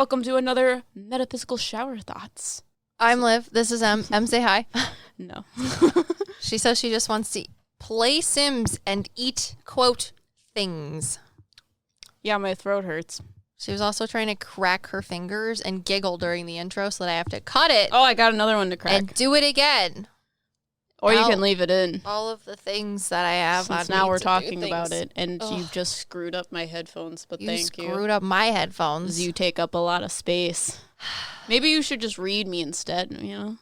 Welcome to another Metaphysical Shower Thoughts. I'm Liv. This is Em. Em, say hi. No. She says she just wants to play Sims and eat, quote, things. Yeah, my throat hurts. She was also trying to crack her fingers and giggle during the intro so that I have to cut it. Oh, I got another one to crack. And do it again. Or you can leave it in. All of the things that I have Since on now me we're to talking do about things. it, and Ugh. you've just screwed up my headphones, but thank you. You screwed up my headphones. 'Cause you take up a lot of space. Maybe you should just read me instead, you know?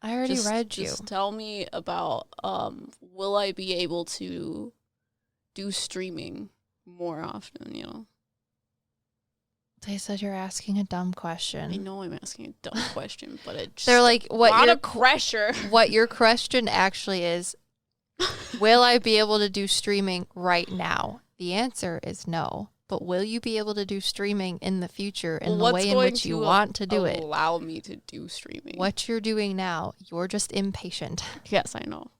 I already read you. Just tell me about, will I be able to do streaming more often, you know? They said you're asking a dumb I question. know I'm asking a dumb question, but it just... They're like, a lot of pressure. What your question actually is, will I be able to do streaming right now? The answer is no. But will you be able to do streaming in the future in the way in which you want to do it? Allow me to do streaming. What you're doing now, you're just impatient. Yes, I know.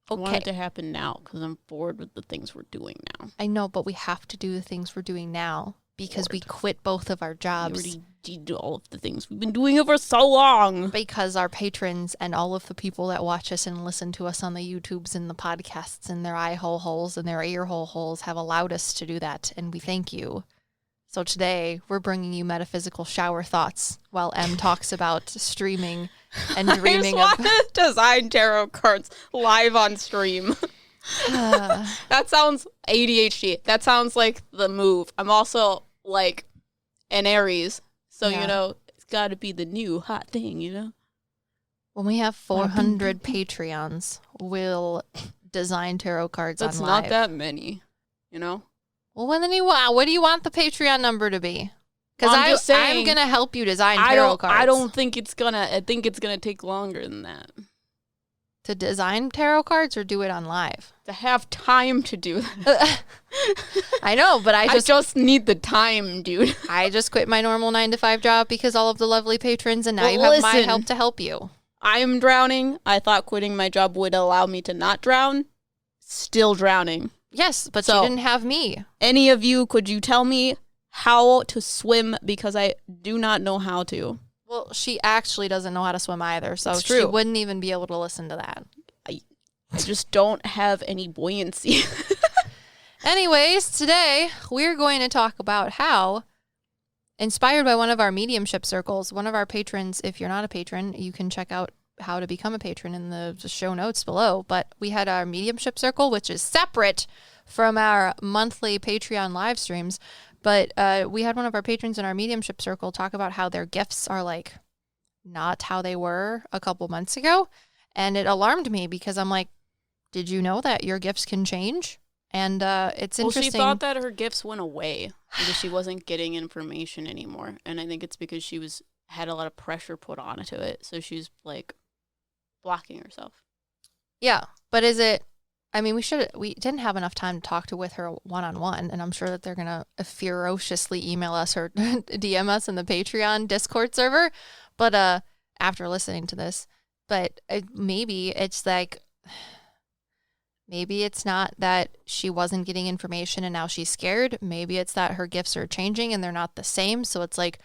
Okay. I want it to happen now because I'm bored with the things we're doing now. I know, but we have to do the things we're doing now because we quit both of our We jobs. already did all of the things we've been doing it for so long. Because our patrons and all of the people that watch us and listen to us on the YouTubes and the podcasts and their eye hole holes and their ear hole holes have allowed us to do that, and we thank you. So today, we're bringing you metaphysical shower thoughts while Em talks about streaming and dreaming I just want to design tarot cards live on stream. That sounds ADHD. That sounds like the move. I'm also like an Aries. So, Yeah. you know, it's got to be the new hot thing, you know? When we have 400 Patreons, we'll design tarot cards That's on not live. that many, you know? Well, what do you want the Patreon number to be? Because I'm going to help you design tarot cards. I don't think it's gonna. I think it's gonna take longer than that To design tarot cards or do it on live? to have time to do that. I know, but I just need the time, dude. I just quit my normal 9-to-5 job because all of the lovely patrons, and now Well, you have my listen. help to help you. I'm drowning. I thought quitting my job would allow me to not drown. Still drowning. Yes, but So- you didn't have me. Any of you, could you tell me how to swim? Because I do not know how to. Well, she actually doesn't know how to swim either, so It's she true. wouldn't even be able to listen to that. I just don't have any buoyancy. Anyways, today we're going to talk about how, inspired by one of our mediumship circles, one of our patrons, if you're not a patron, you can check out how to become a patron in the show notes below. But we had our mediumship circle, which is separate from our monthly Patreon live streams. But we had one of our patrons in our mediumship circle talk about how their gifts are like not how they were a couple months ago. And it alarmed me because I'm like, did you know that your gifts can change? And it's Well, interesting. she thought that her gifts went away because she wasn't getting information anymore. And I think it's because she had a lot of pressure put onto it. So she's like blocking herself. Yeah, but is it? I mean, we didn't have enough time to talk with her one-on-one, and I'm sure that they're gonna ferociously email us or DM us in the Patreon Discord server. But after listening to this, maybe it's like, maybe it's not that she wasn't getting information and now she's scared. Maybe it's that her gifts are changing and they're not the same. So it's like,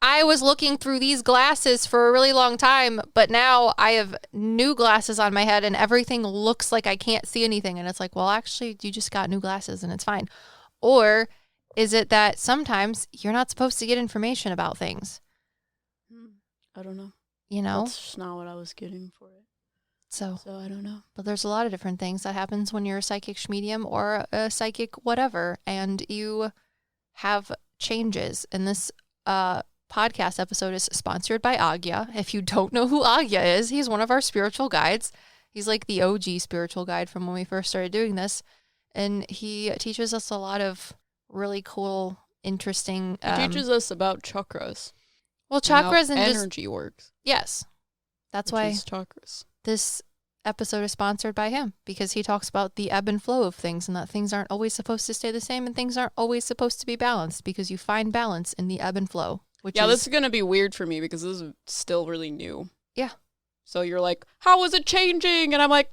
I was looking through these glasses for a really long time, but now I have new glasses on my head and everything looks like I can't see anything. And it's like, well, actually, you just got new glasses and it's fine. Or is it that sometimes you're not supposed to get information about things? I don't know. You know? That's just not what I was getting for it. So I don't know. But there's a lot of different things that happens when you're a psychic medium or a psychic whatever, and you have changes. And this podcast episode is sponsored by Agya. If you don't know who Agya is, he's one of our spiritual guides. He's like the OG spiritual guide from when we first started doing this. And he teaches us a lot of really cool, interesting... He teaches us about chakras. Well, chakras and energy works. Yes. That's why chakras. This episode is sponsored by him, because he talks about the ebb and flow of things and that things aren't always supposed to stay the same and things aren't always supposed to be balanced, because you find balance in the ebb and flow. This is going to be weird for me because this is still really new. Yeah. So you're like, how is it changing? And I'm like,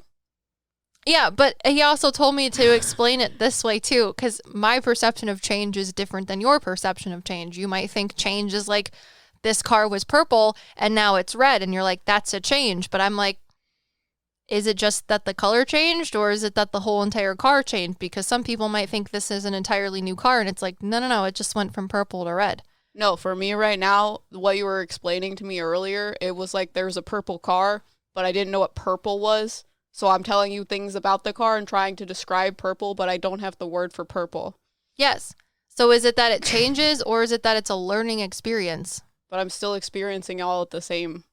Yeah, but he also told me to explain it this way too, because my perception of change is different than your perception of change. You might think change is like this car was purple and now it's red, and you're like, that's a change. But I'm like, is it just that the color changed, or is it that the whole entire car changed? Because some people might think this is an entirely new car, and it's like, no, it just went from purple to red. No, for me right now, what you were explaining to me earlier, it was like there's a purple car, but I didn't know what purple was. So I'm telling you things about the car and trying to describe purple, but I don't have the word for purple. Yes. So is it that it changes, or is it that it's a learning experience? But I'm still experiencing all at the same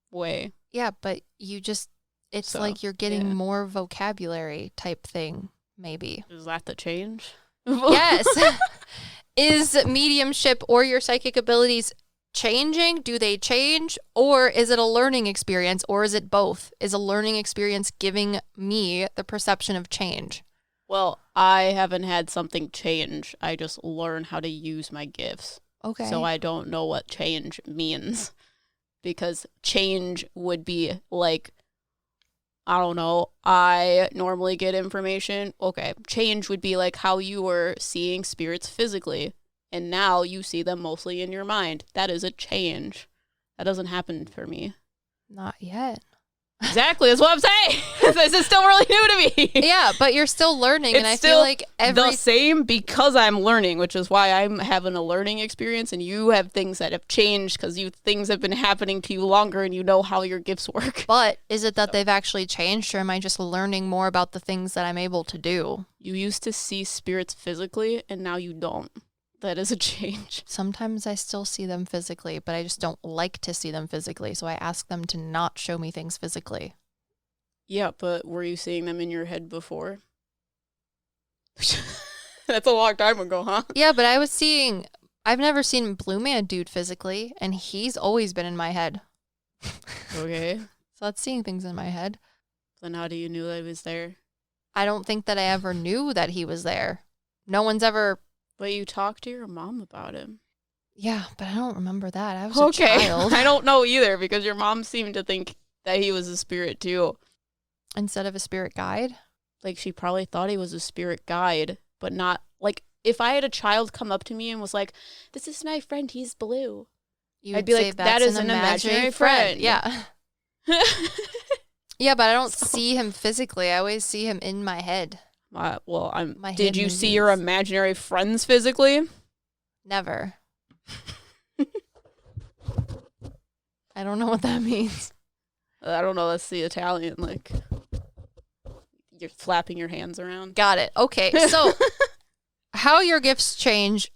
way. Yeah, but it's like you're getting more vocabulary type thing, maybe. Is that the change? Yes. Is mediumship or your psychic abilities changing? Do they change? Or is it a learning experience? Or is it both? Is a learning experience giving me the perception of change? Well, I haven't had something change. I just learn how to use my gifts. Okay. So I don't know what change means. Because change would be like, I don't know, I normally get information. Okay, change would be like how you were seeing spirits physically. And now you see them mostly in your mind. That is a change. That doesn't happen for me. Not yet. Exactly. That's what I'm saying. This is still really new to me. Yeah, but you're still learning. It's and I still feel like the same because I'm learning, which is why I'm having a learning experience. And you have things that have changed because things have been happening to you longer and you know how your gifts work. But is it that they've actually changed, or am I just learning more about the things that I'm able to do? You used to see spirits physically and now you don't. That is a change. Sometimes I still see them physically, but I just don't like to see them physically. So I ask them to not show me things physically. Yeah, but were you seeing them in your head before? That's a long time ago, huh? Yeah, but I've never seen Blue Man Dude physically, and he's always been in my head. Okay. So that's seeing things in my head. Then how do you know that he was there? I don't think that I ever knew that he was there. No one's ever... But you talked to your mom about him. Yeah, but I don't remember that. I was a child. I don't know either, because your mom seemed to think that he was a spirit too. Instead of a spirit guide? Like, she probably thought he was a spirit guide, but not... Like, if I had a child come up to me and was like, this is my friend, he's blue. I'd be like, that is an imaginary friend. Yeah. Yeah, but I don't see him physically. I always see him in my head. Did you see your imaginary friends physically? Never. I don't know what that means. I don't know. That's the Italian, like, you're flapping your hands around. Got it. Okay, so how your gifts change,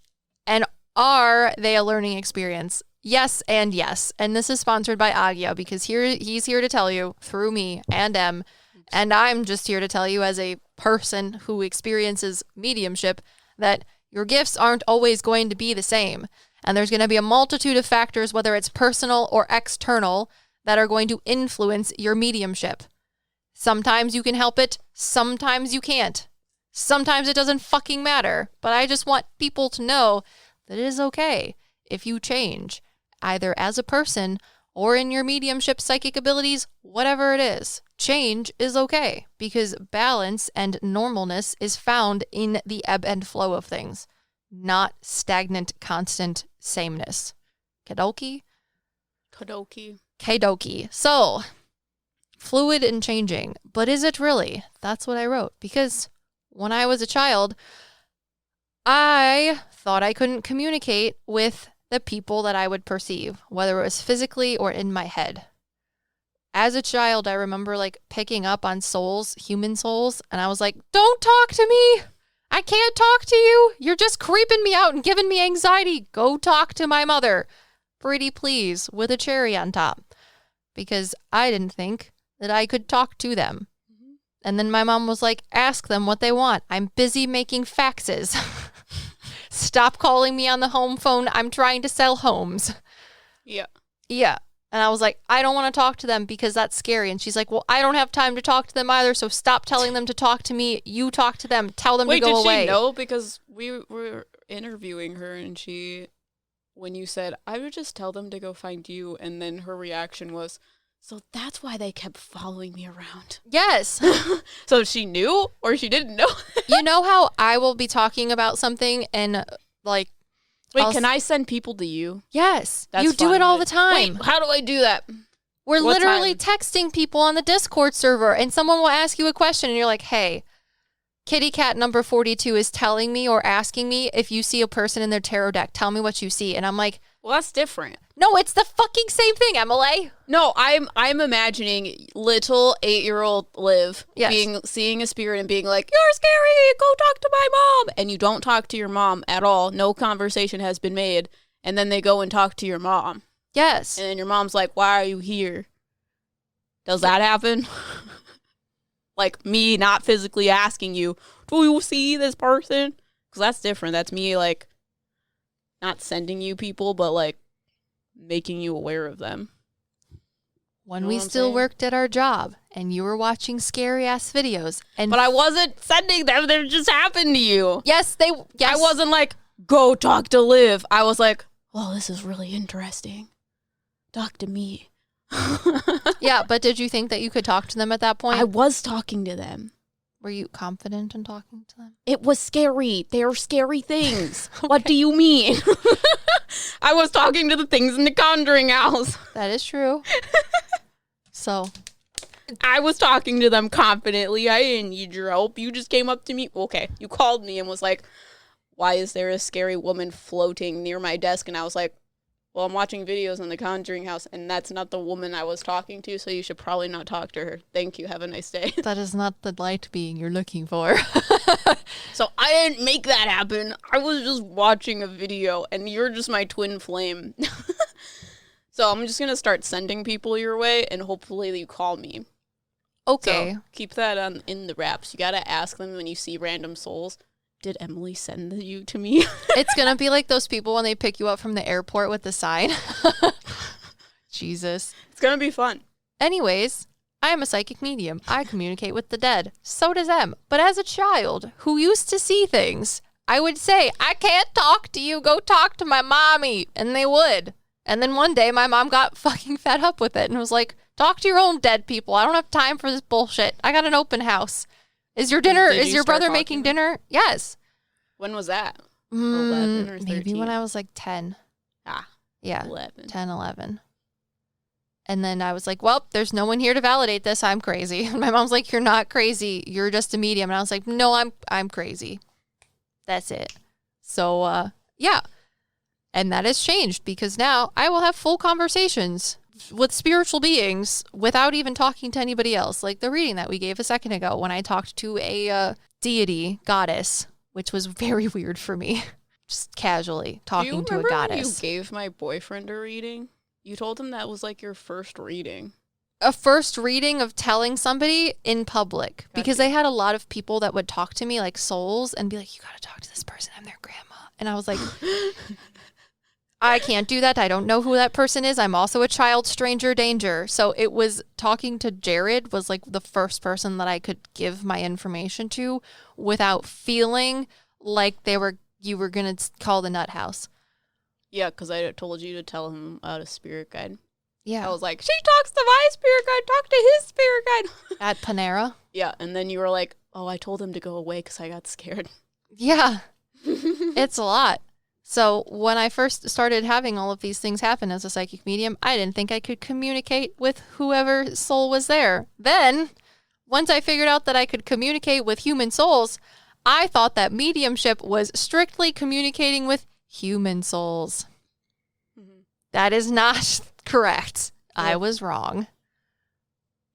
and are they a learning experience? Yes and yes. And this is sponsored by Aggia, because he's here to tell you through me and Em, and I'm just here to tell you as a person who experiences mediumship that your gifts aren't always going to be the same. And there's going to be a multitude of factors, whether it's personal or external, that are going to influence your mediumship. Sometimes you can help it, sometimes you can't. Sometimes it doesn't fucking matter. But I just want people to know that it is okay if you change, either as a person or in your mediumship psychic abilities, whatever it is. Change is okay, because balance and normalness is found in the ebb and flow of things, not stagnant, constant sameness. Kadoki? Kadoki. So, fluid and changing, but is it really? That's what I wrote, because when I was a child, I thought I couldn't communicate with the people that I would perceive, whether it was physically or in my head. As a child, I remember like picking up on souls, human souls, and I was like, don't talk to me. I can't talk to you. You're just creeping me out and giving me anxiety. Go talk to my mother. Pretty please, with a cherry on top. Because I didn't think that I could talk to them. Mm-hmm. And then my mom was like, ask them what they want. I'm busy making faxes. Stop calling me on the home phone. I'm trying to sell homes. Yeah. Yeah. And I was like, I don't want to talk to them because that's scary. And she's like, well, I don't have time to talk to them either, so stop telling them to talk to me. You talk to them. Tell them to go away. Wait, did she know? Because we were interviewing her, and when you said, I would just tell them to go find you, and then her reaction was, So that's why they kept following me around. Yes. So she knew or she didn't know? You know how I will be talking about something and like... Wait, can I send people to you? Yes. That's you do fun, it all but- the time. Wait, how do I do that? We're What literally time? texting people on the Discord server and someone will ask you a question and you're like, hey, kitty cat number 42 is telling me or asking me if you see a person in their tarot deck. Tell me what you see. And I'm like, Well, that's different. no, it's the fucking same thing, Emily. No, I'm imagining little 8-year-old Liv Yes. seeing a spirit and being like, "You're scary. Go talk to my mom." And you don't talk to your mom at all. No conversation has been made. And then they go and talk to your mom. Yes. And then your mom's like, "Why are you here?" Does that happen? Like me not physically asking you, "Do you see this person?" Because that's different. That's me like not sending you people, but like making you aware of them. When know we what I'm still saying? worked at our job and you were watching scary ass videos and But I wasn't sending them. They just happened to you. yes. I wasn't like, go talk to Liv. I was like, well, this is really interesting. Talk to me. Yeah, but did you think that you could talk to them at that point? I was talking to them. Were you confident in talking to them? It was scary. They are scary things. What do you mean? I was talking to the things in the Conjuring house. That is true. So, I was talking to them confidently. I didn't need your help. You just came up to me. Okay, you called me and was like, why is there a scary woman floating near my desk? And I was like, well, I'm watching videos in the Conjuring house, and that's not the woman I was talking to, so you should probably not talk to her. Thank you. Have a nice day. that is not the light being you're looking for. So I didn't make that happen. I was just watching a video, and you're just my twin flame. So I'm just going to start sending people your way, and hopefully you call me. Okay. So keep that in the wraps. You got to ask them when you see random souls, did Emily send you to me? It's going to be like those people when they pick you up from the airport with the sign. Jesus. It's going to be fun. Anyways, I am a psychic medium. I communicate with the dead. So does Em. But as a child who used to see things, I would say, I can't talk to you. Go talk to my mommy. And they would. And then one day my mom got fucking fed up with it and was like, talk to your own dead people. I don't have time for this bullshit. I got an open house. Is your dinner, Did is you your start brother talking? making dinner? Yes. When was that? 11 or 13? Maybe when I was like 10. Ah, Yeah. 11. 10, 11. And then I was like, well, there's no one here to validate this. I'm crazy. And my mom's like, you're not crazy. You're just a medium. And I was like, no, I'm crazy. That's it. So, yeah. And that has changed because now I will have full conversations with spiritual beings without even talking to anybody else. Like the reading that we gave a second ago when I talked to a deity, goddess, which was very weird for me. Just casually talking to a goddess. You gave my boyfriend a reading? You told him that was like your first reading. A first reading of telling somebody in public because they had a lot of people that would talk to me like souls and be like, you got to talk to this person. I'm their grandma. And I was like, I can't do that. I don't know who that person is. I'm also a child, stranger danger. So it was talking to Jared was like the first person that I could give my information to without feeling like you were going to call the nut house. Yeah, because I told you to tell him about a spirit guide. Yeah. I was like, she talks to my spirit guide, talk to his spirit guide. At Panera. Yeah, and then you were like, oh, I told him to go away because I got scared. Yeah. It's a lot. So when I first started having all of these things happen as a psychic medium, I didn't think I could communicate with whoever soul was there. Then, once I figured out that I could communicate with human souls, I thought that mediumship was strictly communicating with human souls. Mm-hmm. That is not correct. Yep. I was wrong.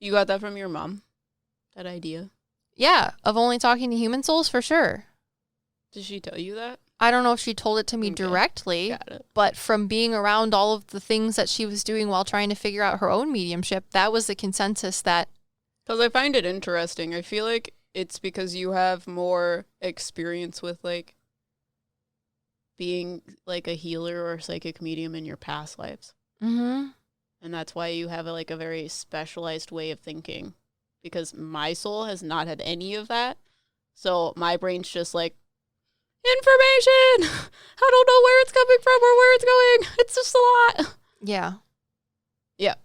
You got that from your mom? That idea? Yeah, of only talking to human souls for sure. Did she tell you that? I don't know if she told it to me Okay. directly. Got it. But from being around all of the things that she was doing while trying to figure out her own mediumship, that was the consensus that... Because I find it interesting. I feel like it's because you have more experience with, like, being, like, a healer or a psychic medium in your past lives. Mm-hmm. And that's why you have, a very specialized way of thinking. Because my soul has not had any of that. So my brain's just like, information! I don't know where it's coming from or where it's going. It's just a lot. Yeah. Yeah.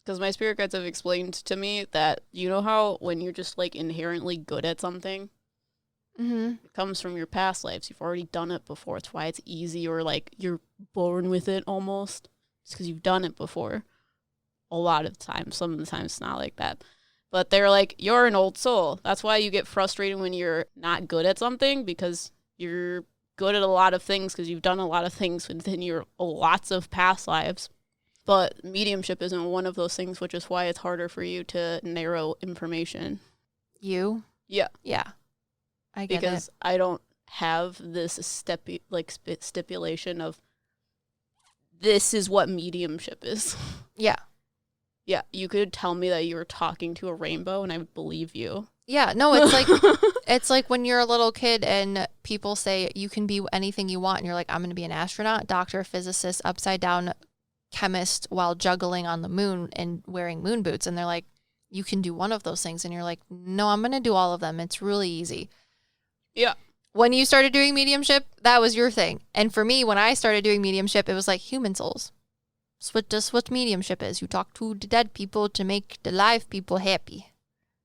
Because my spirit guides have explained to me that, you know how when you're just, like, inherently good at something, it comes from your past lives. You've already done it before. It's why it's easy, or, like, you're born with it almost. It's because you've done it before. A lot of the time. Some of the times it's not like that. But they're like, you're an old soul. That's why you get frustrated when you're not good at something, because you're good at a lot of things because you've done a lot of things within your lots of past lives. But mediumship isn't one of those things, which is why it's harder for you to narrow information. You? Yeah. Yeah. I get it. Because I don't have this stipulation of this is what mediumship is. Yeah. Yeah, you could tell me that you were talking to a rainbow and I would believe you. Yeah, no, it's like it's like when you're a little kid and people say you can be anything you want and you're like, I'm going to be an astronaut, doctor, physicist, upside down chemist while juggling on the moon and wearing moon boots, and they're like, you can do one of those things, and you're like, no, I'm going to do all of them. It's really easy. Yeah. When you started doing mediumship, that was your thing. And for me, when I started doing mediumship, it was like human souls. That's what mediumship is. You talk to the dead people to make the live people happy.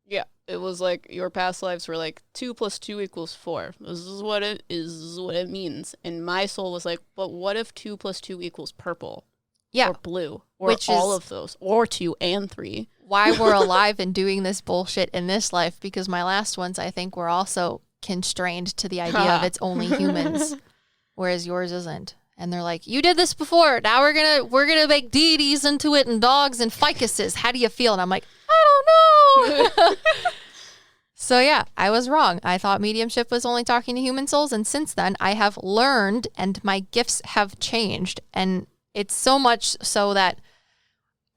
Yeah, it was like your past lives were like 2 + 2 = 4. This is what it is, this is what it means. And my soul was like, but what if 2 + 2 = purple? Yeah. Or blue? Or which all of those? Or 2 and 3? Why we're alive and doing this bullshit in this life, because my last ones, I think, were also constrained to the idea of it's only humans, whereas yours isn't. And they're like, you did this before. Now we're gonna make deities into it and dogs and ficuses. How do you feel? And I'm like, I don't know. So yeah, I was wrong. I thought mediumship was only talking to human souls. And since then, I have learned and my gifts have changed. And it's so much so that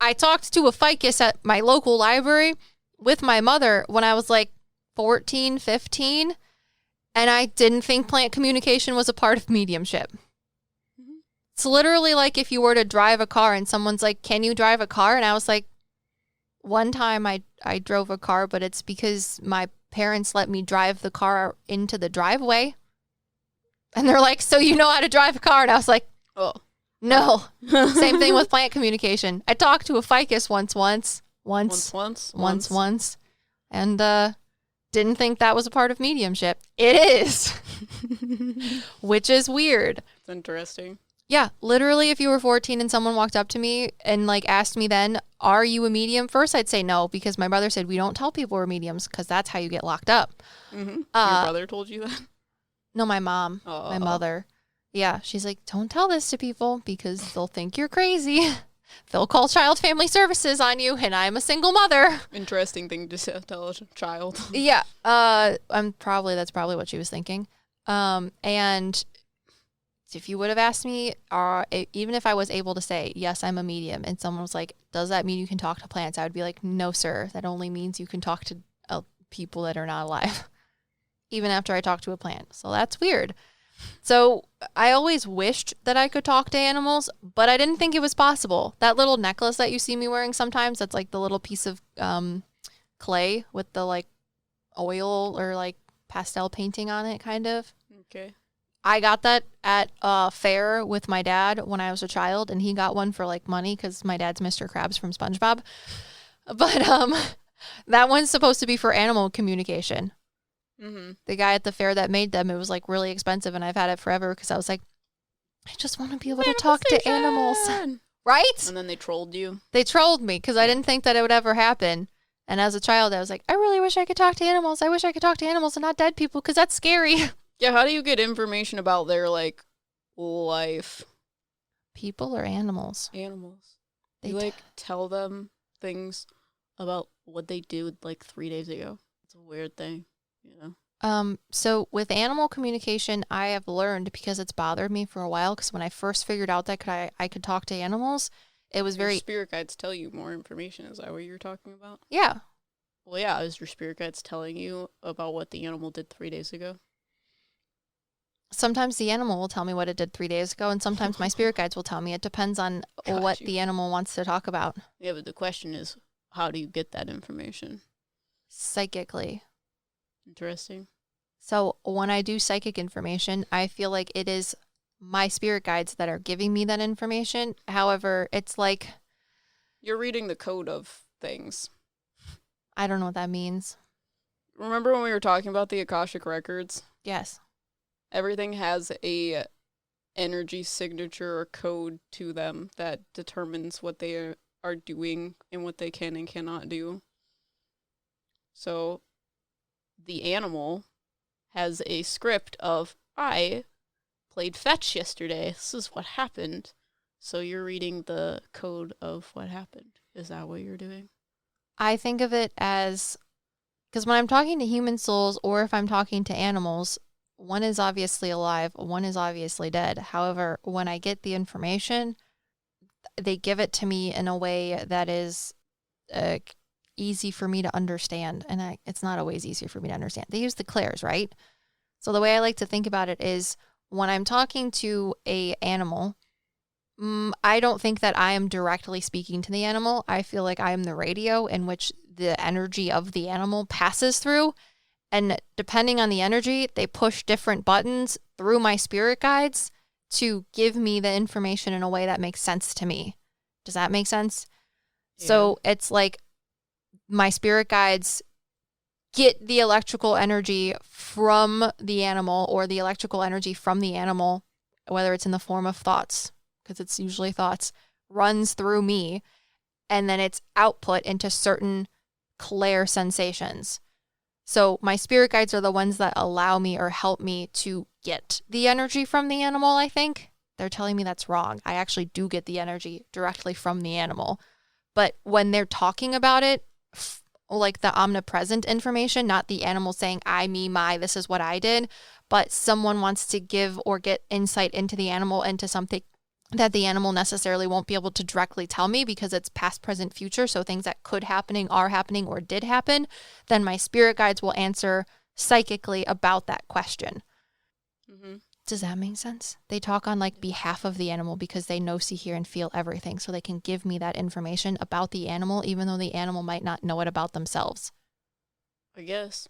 I talked to a ficus at my local library with my mother when I was like 14, 15. And I didn't think plant communication was a part of mediumship. It's literally like if you were to drive a car and someone's like, can you drive a car? And I was like, one time I drove a car, but it's because my parents let me drive the car into the driveway. And they're like, so you know how to drive a car? And I was like, oh, no. Same thing with plant communication. I talked to a ficus once. And didn't think that was a part of mediumship. It is. Which is weird. It's interesting. Yeah, literally, if you were 14 and someone walked up to me and like asked me then, are you a medium? First, I'd say no, because my brother said we don't tell people we're mediums because that's how you get locked up. Mm-hmm. Your brother told you that? No, my mom, my mother. Yeah, she's like, don't tell this to people because they'll think you're crazy. They'll call child family services on you, and I'm a single mother. Interesting thing to tell a child. Yeah, that's probably what she was thinking. And if you would have asked me, even if I was able to say, yes, I'm a medium, and someone was like, does that mean you can talk to plants? I would be like, no, sir. That only means you can talk to people that are not alive, even after I talk to a plant. So that's weird. So I always wished that I could talk to animals, but I didn't think it was possible. That little necklace that you see me wearing sometimes, that's like the little piece of clay with the like oil or like pastel painting on it, kind of. Okay. I got that at a fair with my dad when I was a child, and he got one for like money because my dad's Mr. Krabs from SpongeBob. But that one's supposed to be for animal communication. Mm-hmm. The guy at the fair that made them, it was like really expensive, and I've had it forever because I was like, I just want to be able to talk to animals. Right? And then they trolled you. They trolled me because I didn't think that it would ever happen. And as a child, I was like, I really wish I could talk to animals. I wish I could talk to animals and not dead people because that's scary. Yeah, how do you get information about their, like, life? People or animals? Animals. You, like, tell them things about what they did, like, 3 days ago. It's a weird thing, you know? So with animal communication, I have learned, because it's bothered me for a while, because when I first figured out that I could talk to animals, it was your spirit guides tell you more information. Is that what you're talking about? Yeah. Well, yeah, is your spirit guides telling you about what the animal did 3 days ago? Sometimes the animal will tell me what it did 3 days ago, and sometimes my spirit guides will tell me. It depends on what the animal wants to talk about. Yeah, but the question is, how do you get that information? Psychically. Interesting. So when I do psychic information, I feel like it is my spirit guides that are giving me that information. However, it's like You're reading the code of things. I don't know what that means. Remember when we were talking about the Akashic Records? Yes. Everything has a energy signature or code to them that determines what they are doing and what they can and cannot do. So the animal has a script of, I played fetch yesterday. This is what happened. So you're reading the code of what happened. Is that what you're doing? I think of it as, because when I'm talking to human souls or if I'm talking to animals, one is obviously alive, one is obviously dead. However, when I get the information, they give it to me in a way that is easy for me to understand. And it's not always easy for me to understand. They use the clairs, right? So the way I like to think about it is when I'm talking to a animal, I don't think that I am directly speaking to the animal. I feel like I am the radio in which the energy of the animal passes through. And depending on the energy, they push different buttons through my spirit guides to give me the information in a way that makes sense to me. Does that make sense? Yeah. So it's like my spirit guides get the electrical energy from the animal or the electrical energy from the animal, whether it's in the form of thoughts, because it's usually thoughts, runs through me, and then it's output into certain clair sensations. So my spirit guides are the ones that allow me or help me to get the energy from the animal, I think. They're telling me that's wrong. I actually do get the energy directly from the animal. But when they're talking about it, like the omnipresent information, not the animal saying, I, me, my, this is what I did, but someone wants to give or get insight into the animal, into something that the animal necessarily won't be able to directly tell me because it's past, present, future. So things that could happening, are happening, or did happen, then my spirit guides will answer psychically about that question. Mm-hmm. Does that make sense? They talk on like behalf of the animal because they know, see, hear, and feel everything. So they can give me that information about the animal, even though the animal might not know it about themselves. I guess.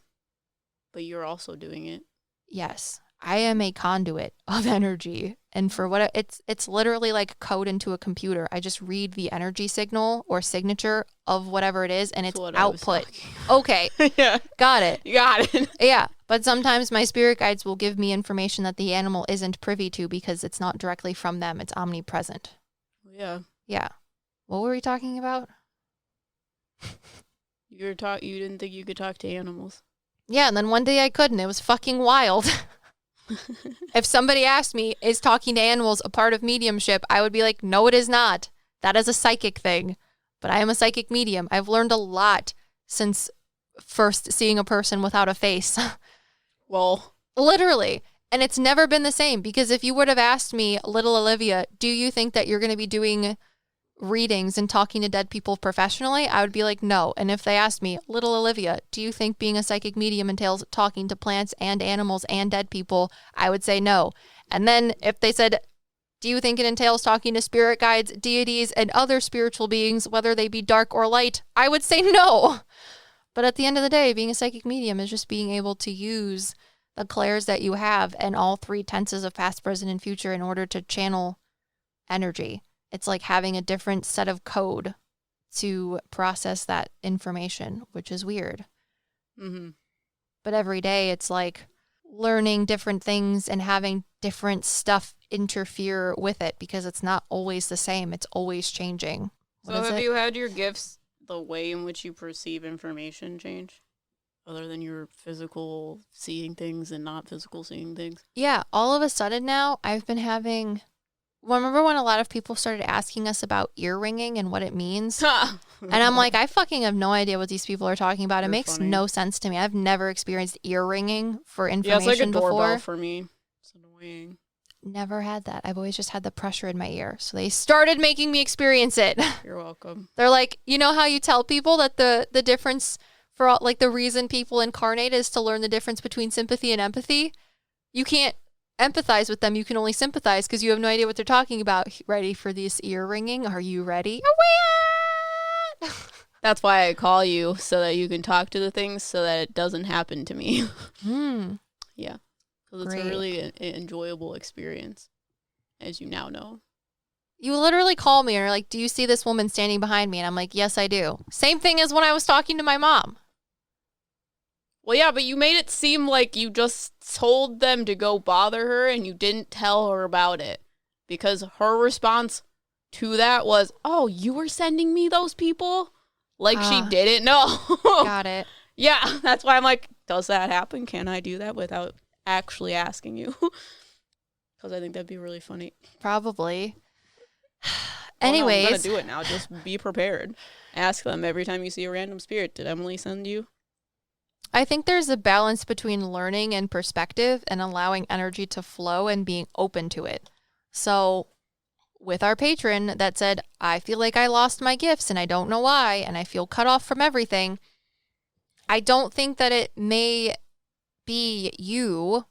But you're also doing it. Yes. I am a conduit of energy. And for what it's literally like code into a computer. I just read the energy signal or signature of whatever it is, and it's output. Okay. Yeah. Got it. You got it. Yeah. But sometimes my spirit guides will give me information that the animal isn't privy to because it's not directly from them. It's omnipresent. Yeah. Yeah. What were we talking about? You didn't think you could talk to animals. Yeah, and then one day I couldn't. It was fucking wild. If somebody asked me, is talking to animals a part of mediumship, I would be like, no, it is not. That is a psychic thing. But I am a psychic medium. I've learned a lot since first seeing a person without a face. Well, literally. And it's never been the same, because if you would have asked me, little Olivia, do you think that you're going to be doing readings and talking to dead people professionally? I would be like, no. And if they asked me, little Olivia, do you think being a psychic medium entails talking to plants and animals and dead people? I would say no. And then if they said, do you think it entails talking to spirit guides, deities, and other spiritual beings, whether they be dark or light? I would say no. But at the end of the day, being a psychic medium is just being able to use the clairs that you have and all three tenses of past, present, and future in order to channel energy. It's like having a different set of code to process that information, which is weird. Mm-hmm. But every day it's like learning different things and having different stuff interfere with it because it's not always the same. It's always changing. So have you had your gifts, the way in which you perceive information, change? Other than your physical seeing things and not physical seeing things? Yeah. All of a sudden now I've been having... Remember when a lot of people started asking us about ear ringing and what it means? And I'm like, I fucking have no idea what these people are talking about. It makes no sense to me. I've never experienced ear ringing for information before. Yeah, it's like a doorbell for me. It's annoying. Never had that. I've always just had the pressure in my ear. So they started making me experience it. You're welcome. They're like, you know how you tell people that the difference for all, like the reason people incarnate is to learn the difference between sympathy and empathy? You can't empathize with them. You can only sympathize because you have no idea what they're talking about. Ready for this ear ringing? Are you ready? That's why I call you, so that you can talk to the things so that it doesn't happen to me. Yeah. Because it's a really enjoyable experience, as you now know. You literally call me and are like, do you see this woman standing behind me? And I'm like, yes, I do. Same thing as when I was talking to my mom. Well, yeah, but you made it seem like you just told them to go bother her and you didn't tell her about it. Because her response to that was, oh, you were sending me those people? Like she didn't know. Got it. Yeah, that's why I'm like, does that happen? Can I do that without actually asking you? Because I think that'd be really funny. Probably. Anyways. No, I'm going to do it now. Just be prepared. Ask them every time you see a random spirit, did Emily send you? I think there's a balance between learning and perspective and allowing energy to flow and being open to it. So with our patron that said, I feel like I lost my gifts and I don't know why, and I feel cut off from everything. I don't think that it may be you.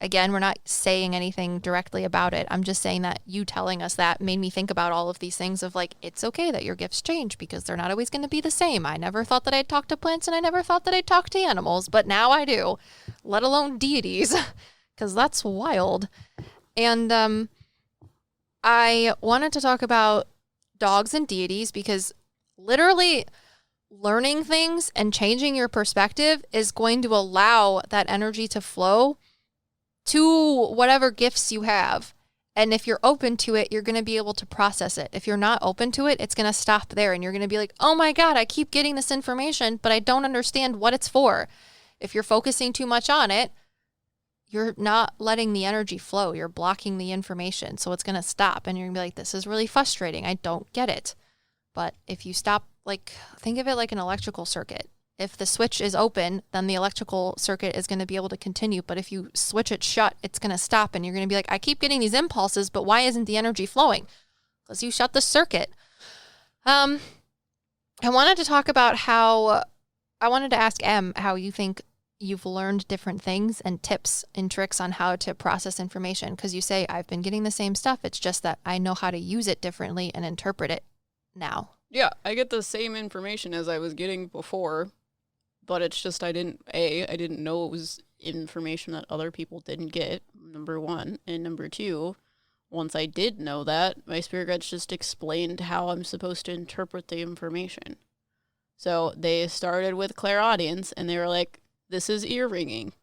Again, we're not saying anything directly about it. I'm just saying that you telling us that made me think about all of these things of like, it's okay that your gifts change because they're not always going to be the same. I never thought that I'd talk to plants and I never thought that I'd talk to animals, but now I do, let alone deities, because that's wild. And I wanted to talk about dogs and deities because literally learning things and changing your perspective is going to allow that energy to flow to whatever gifts you have. And if you're open to it, you're going to be able to process it. If you're not open to it, it's going to stop there. And you're going to be like, oh my God, I keep getting this information, but I don't understand what it's for. If you're focusing too much on it, you're not letting the energy flow. You're blocking the information. So it's going to stop. And you're going to be like, this is really frustrating. I don't get it. But if you stop, like, think of it like an electrical circuit. If the switch is open, then the electrical circuit is going to be able to continue. But if you switch it shut, it's going to stop. And you're going to be like, I keep getting these impulses, but why isn't the energy flowing? Because you shut the circuit. I wanted to talk about I wanted to ask Em how you think you've learned different things and tips and tricks on how to process information. Because you say, I've been getting the same stuff. It's just that I know how to use it differently and interpret it now. Yeah, I get the same information as I was getting before. But it's just I didn't know it was information that other people didn't get, number one. And number two, once I did know that, my spirit guides just explained how I'm supposed to interpret the information. So they started with clairaudience, and they were like, this is ear ringing.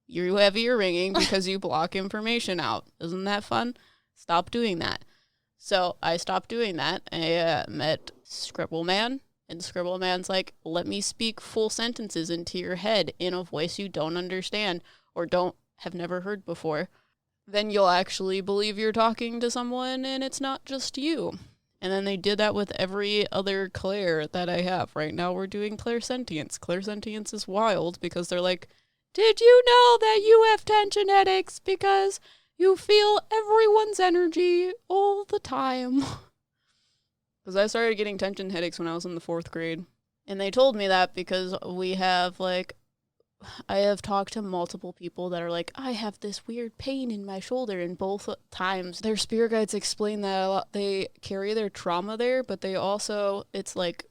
You have ear ringing because you block information out. Isn't that fun? Stop doing that. So I stopped doing that. I met Scribble Man. And Scribble Man's like, let me speak full sentences into your head in a voice you don't understand or have never heard before. Then you'll actually believe you're talking to someone and it's not just you. And then they did that with every other clair that I have. Right now we're doing clairsentience. Clairsentience is wild because they're like, did you know that you have tension headaches because you feel everyone's energy all the time? Because I started getting tension headaches when I was in the 4th grade. And they told me that because we have, like, I have talked to multiple people that are like, I have this weird pain in my shoulder. And both times their spirit guides explain that a lot. They carry their trauma there, but they also, it's like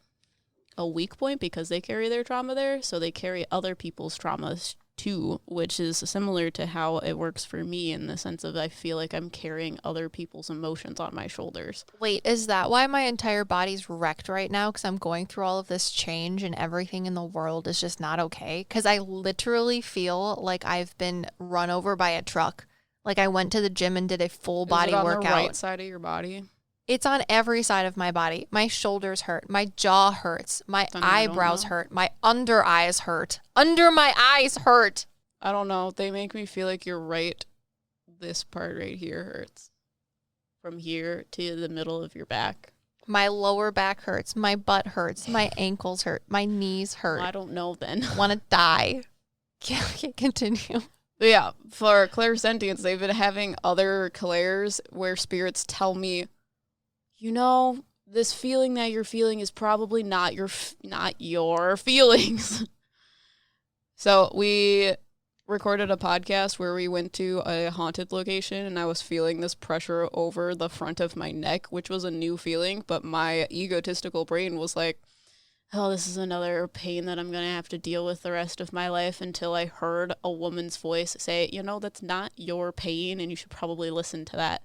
a weak point because they carry their trauma there. So they carry other people's traumas too, which is similar to how it works for me in the sense of I feel like I'm carrying other people's emotions on my shoulders. Wait, is that why my entire body's wrecked right now? Because I'm going through all of this change and everything in the world is just not okay? Because I literally feel like I've been run over by a truck. Like I went to the gym and did a full body workout. Is it on the right side of your body? It's on every side of my body. My shoulders hurt. My jaw hurts. My eyebrows hurt. My under eyes hurt. Under my eyes hurt. I don't know. They make me feel like you're right. This part right here hurts. From here to the middle of your back. My lower back hurts. My butt hurts. My ankles hurt. My knees hurt. Well, I don't know then. I want to die. Can't continue. But yeah, for clairsentience, they've been having other clairs where spirits tell me, you know, this feeling that you're feeling is probably not your feelings. So we recorded a podcast where we went to a haunted location and I was feeling this pressure over the front of my neck, which was a new feeling, but my egotistical brain was like, oh, this is another pain that I'm going to have to deal with the rest of my life, until I heard a woman's voice say, you know, that's not your pain and you should probably listen to that.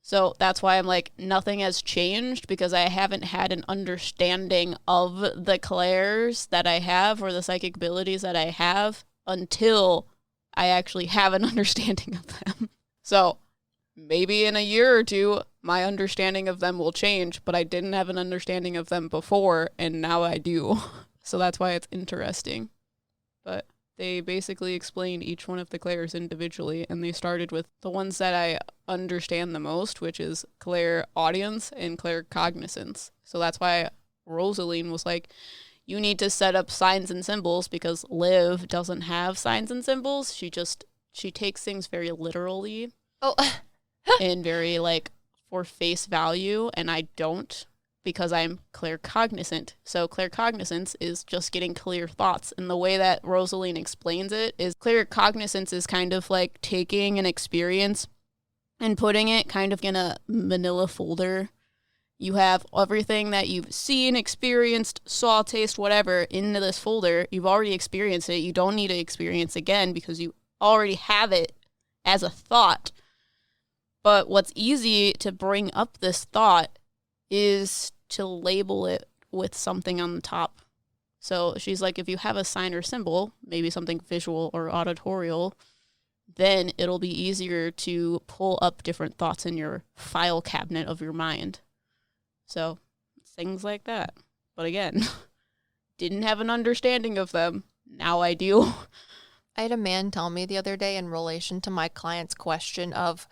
So that's why I'm like, nothing has changed because I haven't had an understanding of the clairs that I have or the psychic abilities that I have until I actually have an understanding of them. So maybe in a year or two, my understanding of them will change, but I didn't have an understanding of them before, and now I do. So that's why it's interesting. But they basically explained each one of the clairs individually, and they started with the ones that I understand the most, which is clairaudience and claircognizance. So that's why Rosaline was like, you need to set up signs and symbols, because Liv doesn't have signs and symbols. She takes things very literally. Oh. And very, like, for face value, and I don't, because I'm claircognizant. So claircognizance is just getting clear thoughts. And the way that Rosaline explains it is claircognizance is kind of like taking an experience and putting it kind of in a manila folder. You have everything that you've seen, experienced, saw, taste, whatever, into this folder. You've already experienced it. You don't need to experience again because you already have it as a thought. But what's easy to bring up this thought is to label it with something on the top. So she's like, if you have a sign or symbol, maybe something visual or auditorial, then it'll be easier to pull up different thoughts in your file cabinet of your mind. So things like that. But again, didn't have an understanding of them. Now I do. I had a man tell me the other day in relation to my client's question of,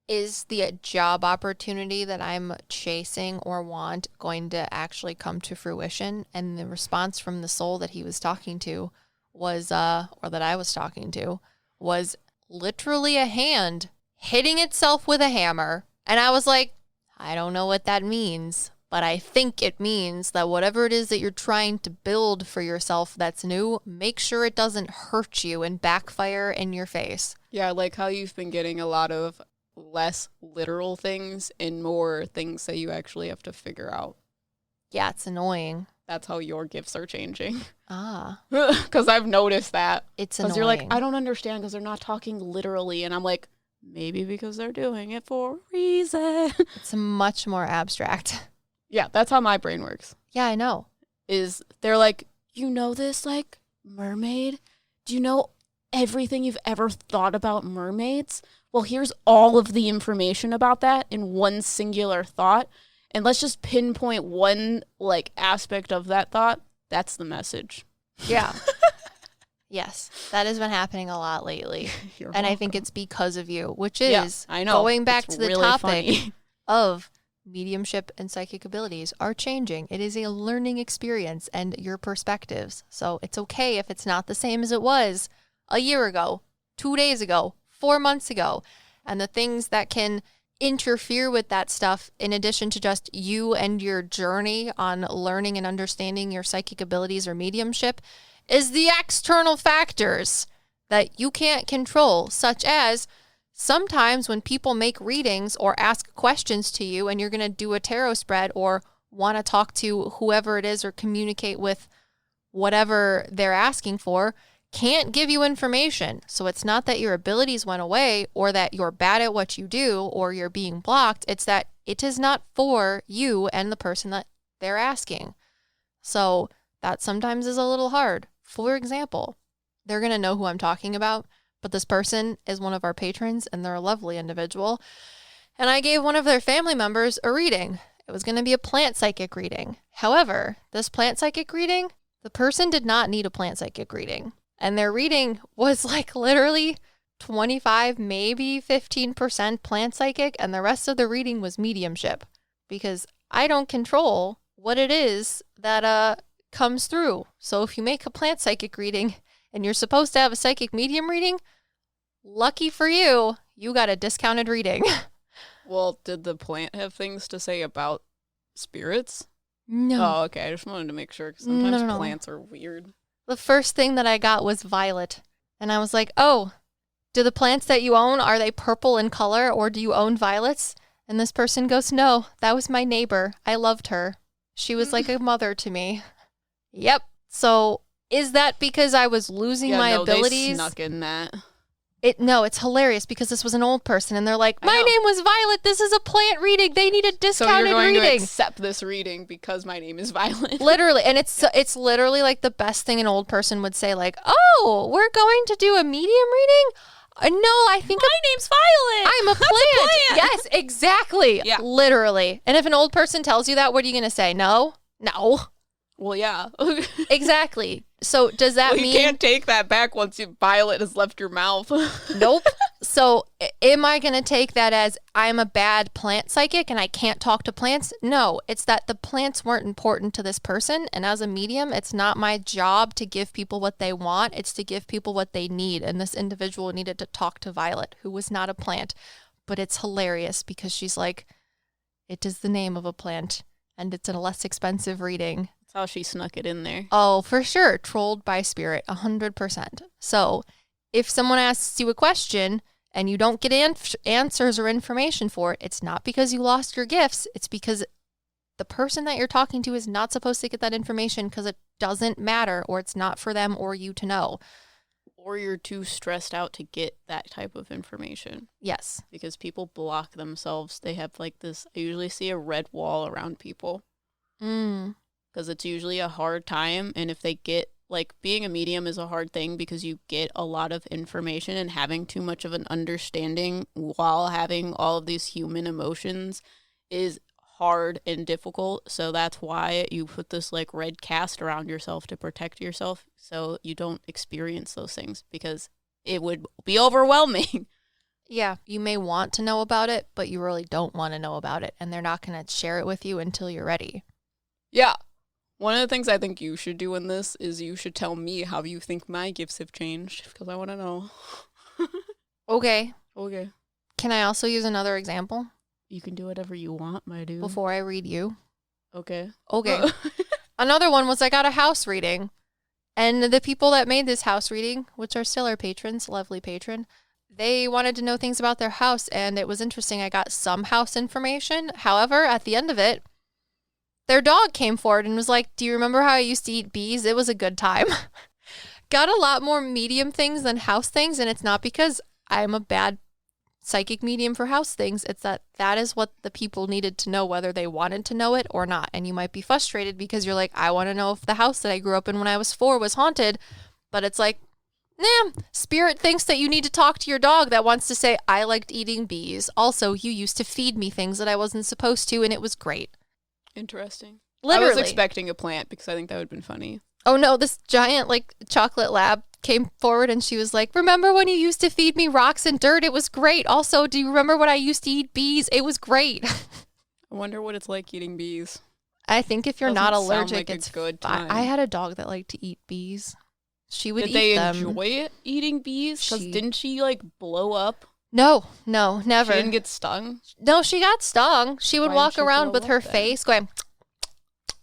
is the job opportunity that I'm chasing or want going to actually come to fruition? And the response from the soul that he was talking to was, or that I was talking to, was literally a hand hitting itself with a hammer. And I was like, I don't know what that means, but I think it means that whatever it is that you're trying to build for yourself that's new, make sure it doesn't hurt you and backfire in your face. Yeah, like how you've been getting a lot of less literal things and more things that you actually have to figure out. Yeah, it's annoying. That's how your gifts are changing. Ah. Because I've noticed that. It's annoying. Because you're like, I don't understand because they're not talking literally. And I'm like, maybe because they're doing it for a reason. It's much more abstract. Yeah, that's how my brain works. Yeah, I know. Is they're like, you know this, like, mermaid? Do you know everything you've ever thought about mermaids? Well, here's all of the information about that in one singular thought. And let's just pinpoint one, like, aspect of that thought. That's the message. Yeah. Yes, that has been happening a lot lately. You're and welcome. I think it's because of you, which is I know. Going back It's to the really topic funny. of mediumship and psychic abilities are changing. It is a learning experience and your perspectives. So it's okay if it's not the same as it was a year ago, 2 days ago, 4 months ago. And the things that can interfere with that stuff, in addition to just you and your journey on learning and understanding your psychic abilities or mediumship, is the external factors that you can't control, such as sometimes when people make readings or ask questions to you and you're going to do a tarot spread or want to talk to whoever it is or communicate with whatever they're asking for, can't give you information. So it's not that your abilities went away or that you're bad at what you do or you're being blocked. It's that it is not for you and the person that they're asking. So that sometimes is a little hard. For example, they're going to know who I'm talking about, but this person is one of our patrons and they're a lovely individual. And I gave one of their family members a reading. It was going to be a plant psychic reading. However, this plant psychic reading, the person did not need a plant psychic reading. And their reading was like literally 25, maybe 15% plant psychic, and the rest of the reading was mediumship. Because I don't control what it is that comes through. So if you make a plant psychic reading and you're supposed to have a psychic medium reading, lucky for you, you got a discounted reading. Well, did the plant have things to say about spirits? No. Oh, okay. I just wanted to make sure, because sometimes plants are weird. The first thing that I got was violet. And I was like, oh, do the plants that you own, are they purple in color or do you own violets? And this person goes, no, that was my neighbor. I loved her. She was like a mother to me. Yep. So is that because I was losing my abilities? They snuck in that. No, it's hilarious because this was an old person and they're like, my name was Violet. This is a plant reading. They need a discounted reading. So you're going to accept this reading because my name is Violet. Literally. And it's literally like the best thing an old person would say, like, oh, we're going to do a medium reading? No, I think my name's Violet. I'm a plant. Yes, exactly. Yeah. Literally. And if an old person tells you that, what are you going to say? No. Well, yeah. Exactly. So does that mean... You can't take that back once Violet has left your mouth. Nope. So am I going to take that as I'm a bad plant psychic and I can't talk to plants? No, it's that the plants weren't important to this person. And as a medium, it's not my job to give people what they want. It's to give people what they need. And this individual needed to talk to Violet, who was not a plant. But it's hilarious because she's like, it is the name of a plant and it's a less expensive reading. How she snuck it in there. Oh, for sure. Trolled by spirit, 100%. So if someone asks you a question and you don't get answers or information for it, it's not because you lost your gifts. It's because the person that you're talking to is not supposed to get that information because it doesn't matter or it's not for them or you to know. Or you're too stressed out to get that type of information. Yes. Because people block themselves. They have like this, I usually see a red wall around people. Because it's usually a hard time. And if they get, like, being a medium is a hard thing because you get a lot of information and having too much of an understanding while having all of these human emotions is hard and difficult. So that's why you put this, like, red cast around yourself to protect yourself so you don't experience those things because it would be overwhelming. Yeah, you may want to know about it, but you really don't want to know about it. And they're not going to share it with you until you're ready. Yeah. One of the things I think you should do in this is you should tell me how you think my gifts have changed because I want to know. Okay. Can I also use another example? You can do whatever you want, my dude. Before I read you. Okay. Another one was I got a house reading. And the people that made this house reading, which are still our patrons, lovely patron, they wanted to know things about their house. And it was interesting. I got some house information. However, at the end of it, their dog came forward and was like, do you remember how I used to eat bees? It was a good time. Got a lot more medium things than house things. And it's not because I'm a bad psychic medium for house things. It's that is what the people needed to know, whether they wanted to know it or not. And you might be frustrated because you're like, I want to know if the house that I grew up in when I was 4 was haunted. But it's like, nah, spirit thinks that you need to talk to your dog that wants to say, I liked eating bees. Also, you used to feed me things that I wasn't supposed to, and it was great. Interesting. Literally. I was expecting a plant because I think that would have been funny. Oh no, this giant like chocolate lab came forward and she was like, remember when you used to feed me rocks and dirt? It was great. Also, do you remember when I used to eat bees? It was great. I wonder what it's like eating bees. I think if you're not allergic, it's good time. I had a dog that liked to eat bees. She would eat them. Did they enjoy eating bees? Because didn't she like blow up? No, never. She didn't get stung? No, she got stung. She would walk around with her face going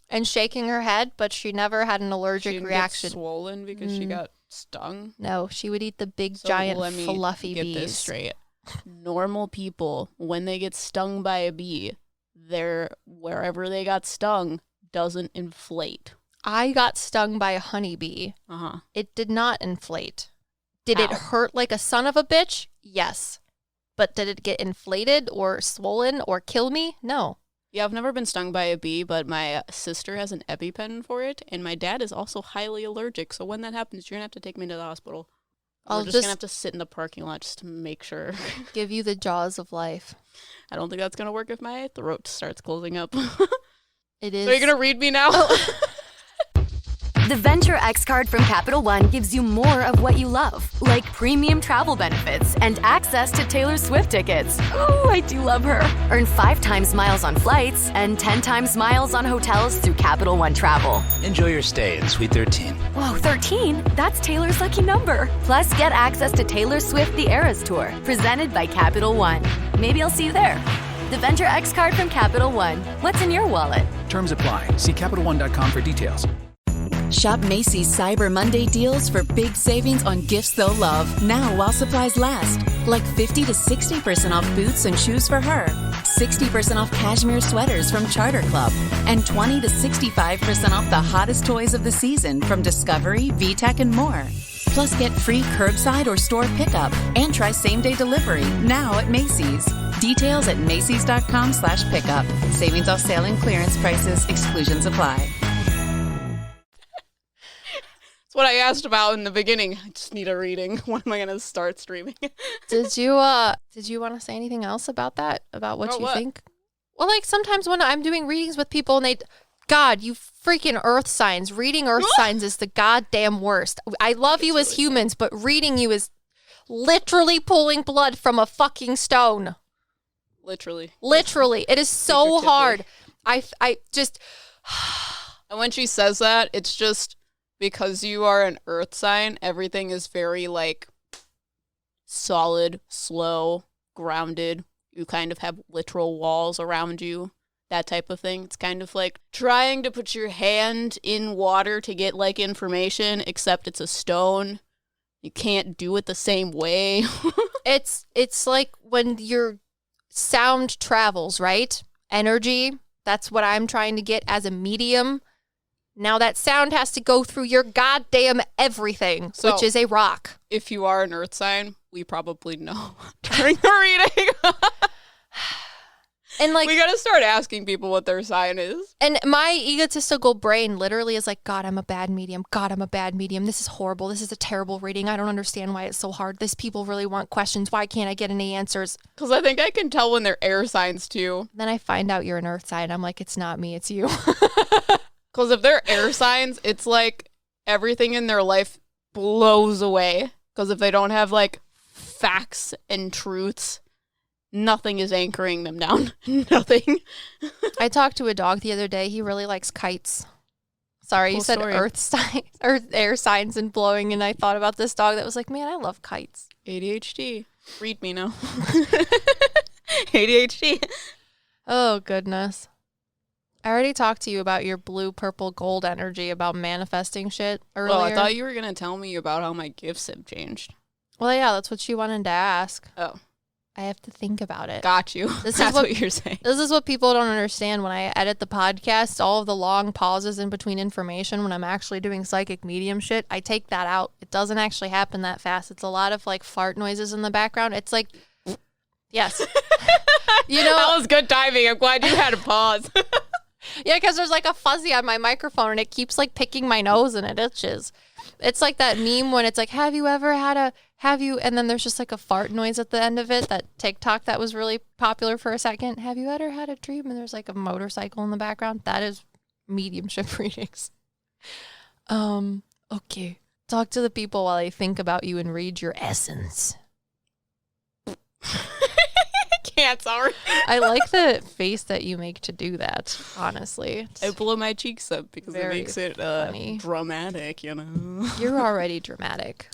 and shaking her head, but she never had an allergic reaction. Get swollen because she got stung? No, she would eat the big, giant, fluffy bees. Get this straight. Normal people, when they get stung by a bee, wherever they got stung doesn't inflate. I got stung by a honeybee. It did not inflate. Did it hurt like a son of a bitch? Yes. But did it get inflated or swollen or kill me? No. Yeah, I've never been stung by a bee, but my sister has an EpiPen for it, and my dad is also highly allergic. So when that happens, you're going to have to take me to the hospital. We're just going to have to sit in the parking lot just to make sure. Give you the jaws of life. I don't think that's going to work if my throat starts closing up. It is. So you're going to read me now? The Venture X card from Capital One gives you more of what you love, like premium travel benefits and access to Taylor Swift tickets. Oh, I do love her. Earn 5 times miles on flights and 10 times miles on hotels through Capital One Travel. Enjoy your stay in Suite 13. Whoa, 13? That's Taylor's lucky number. Plus, get access to Taylor Swift The Eras Tour, presented by Capital One. Maybe I'll see you there. The Venture X card from Capital One. What's in your wallet? Terms apply. See CapitalOne.com for details. Shop Macy's Cyber Monday deals for big savings on gifts they'll love now while supplies last. Like 50 to 60% off boots and shoes for her, 60% off cashmere sweaters from Charter Club, and 20 to 65% off the hottest toys of the season from Discovery, VTech, and more. Plus, get free curbside or store pickup and try same-day delivery now at Macy's. Details at macys.com/pickup. Savings off sale and clearance prices. Exclusions apply. That's what I asked about in the beginning. I just need a reading. When am I going to start streaming? Did you want to say anything else about that? About what you think? Well, like sometimes when I'm doing readings with people and God, you freaking earth signs. Reading earth signs is the goddamn worst. I love you as humans, but reading you is literally pulling blood from a fucking stone. Literally. It is so hard. I just... And when she says that, it's just... Because you are an earth sign, everything is very, like, solid, slow, grounded. You kind of have literal walls around you, that type of thing. It's kind of like trying to put your hand in water to get, like, information, except it's a stone. You can't do it the same way. It's like when your sound travels, right? Energy, that's what I'm trying to get as a medium. Now that sound has to go through your goddamn everything, which is a rock. If you are an earth sign, we probably know during the reading. And like, we gotta start asking people what their sign is. And my egotistical brain literally is like, God, I'm a bad medium. God, I'm a bad medium. This is horrible. This is a terrible reading. I don't understand why it's so hard. These people really want questions. Why can't I get any answers? Because I think I can tell when they're air signs too. Then I find out you're an earth sign. I'm like, it's not me, it's you. Because if they're air signs, it's like everything in their life blows away. Because if they don't have like facts and truths, nothing is anchoring them down. Nothing. I talked to a dog the other day. He really likes kites. Sorry, you said earth signs, or air signs and blowing, and I thought about this dog that was like, man, I love kites. ADHD. Read me now. ADHD. Oh, goodness. I already talked to you about your blue, purple, gold energy about manifesting shit earlier. Well, I thought you were going to tell me about how my gifts have changed. Well, yeah, that's what she wanted to ask. Oh. I have to think about it. Got you. That's what you're saying. This is what people don't understand when I edit the podcast. All of the long pauses in between information when I'm actually doing psychic medium shit, I take that out. It doesn't actually happen that fast. It's a lot of like fart noises in the background. It's like, yes. You know, that was good timing. I'm glad you had a pause. Yeah, because there's like a fuzzy on my microphone and it keeps like picking my nose and it itches. It's like that meme when it's like, and then there's just like a fart noise at the end of it, that TikTok that was really popular for a second. Have you ever had a dream and there's like a motorcycle in the background? That is mediumship readings. Okay. Talk to the people while I think about you and read your essence. Can't, sorry. I like the face that you make to do that, honestly. I blow my cheeks up because it makes it dramatic, you know. You're already dramatic.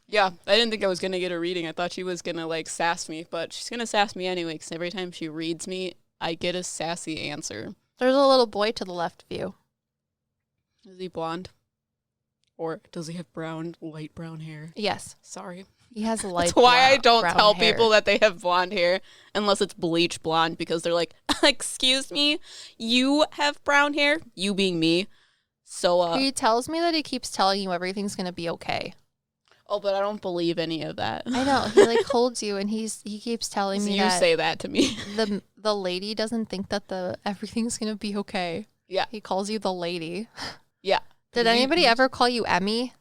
Yeah, I didn't think I was going to get a reading. I thought she was going to, like, sass me, but she's going to sass me anyway, because every time she reads me, I get a sassy answer. There's a little boy to the left of you. Is he blonde? Or does he have light brown hair? Yes. Sorry. He has light That's why I don't tell hair. people that they have blonde hair unless it's bleach blonde, because they're like, excuse me, you have brown hair? You being me. So he tells me that he keeps telling you everything's going to be okay. Oh, but I don't believe any of that. I know. He like holds you and he keeps telling me you that. You say that to me. The lady doesn't think that everything's going to be okay. Yeah. He calls you the lady. Yeah. Did anybody ever call you Emmy?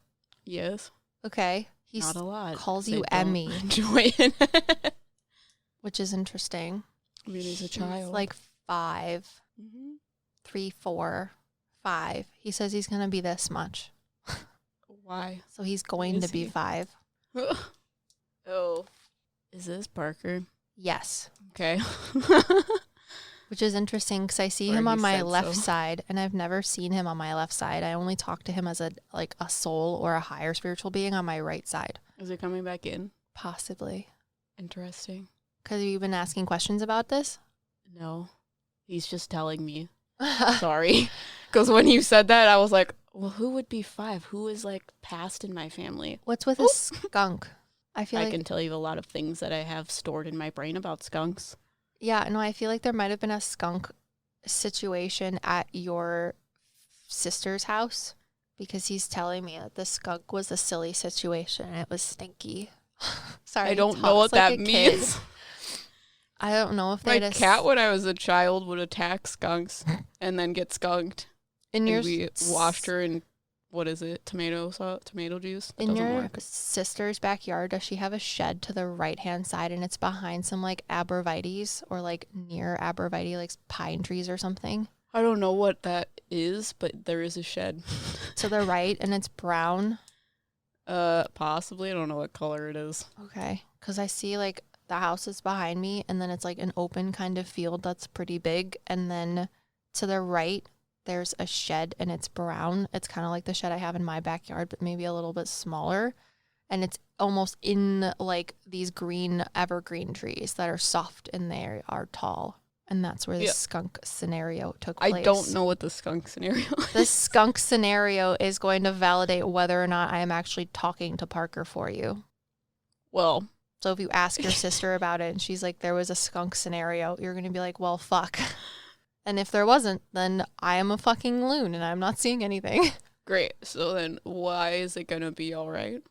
Yes. Okay. He not a lot. Calls you Emmy. Enjoy it. Which is interesting. I mean, he's a child. He's like 5. Mm-hmm. 3, 4, 5. He says he's going to be this much. Why? So he's going to be 5. Oh. Is this Parker? Yes. Okay. Which is interesting because I see him on my left side, and I've never seen him on my left side. I only talk to him as a soul or a higher spiritual being on my right side. Is he coming back in? Possibly. Interesting. Because you've been asking questions about this? No. He's just telling me. Sorry. Because when you said that, I was like, well, who would be 5? Who is like past in my family? What's with a skunk? I can tell you a lot of things that I have stored in my brain about skunks. Yeah, no, I feel like there might have been a skunk situation at your sister's house because he's telling me that the skunk was a silly situation and it was stinky. Sorry, I don't know what that means. I don't know if My they cat, when I was a child, would attack skunks and then get skunked. And we washed her in, what is it, tomato juice? That in doesn't your work. sister's backyard, does she have a shed to the right-hand side and it's behind some like arborvitaes or like near arborvitae, like pine trees or something? I don't know what that is, but there is a shed. To the right, and it's brown? Possibly. I don't know what color it is. Okay, because I see like the house is behind me and then it's like an open kind of field that's pretty big, and then to the right there's a shed and it's brown. It's kind of like the shed I have in my backyard, but maybe a little bit smaller, and it's almost in like these green evergreen trees that are soft and they are tall, and that's where the skunk scenario took place. I don't know what the skunk scenario is. The skunk scenario is going to validate whether or not I am actually talking to Parker for you. Well, so if you ask your sister about it and she's like, there was a skunk scenario, you're going to be like, well, fuck. And if there wasn't, then I am a fucking loon and I'm not seeing anything. Great. So then why is it going to be all right?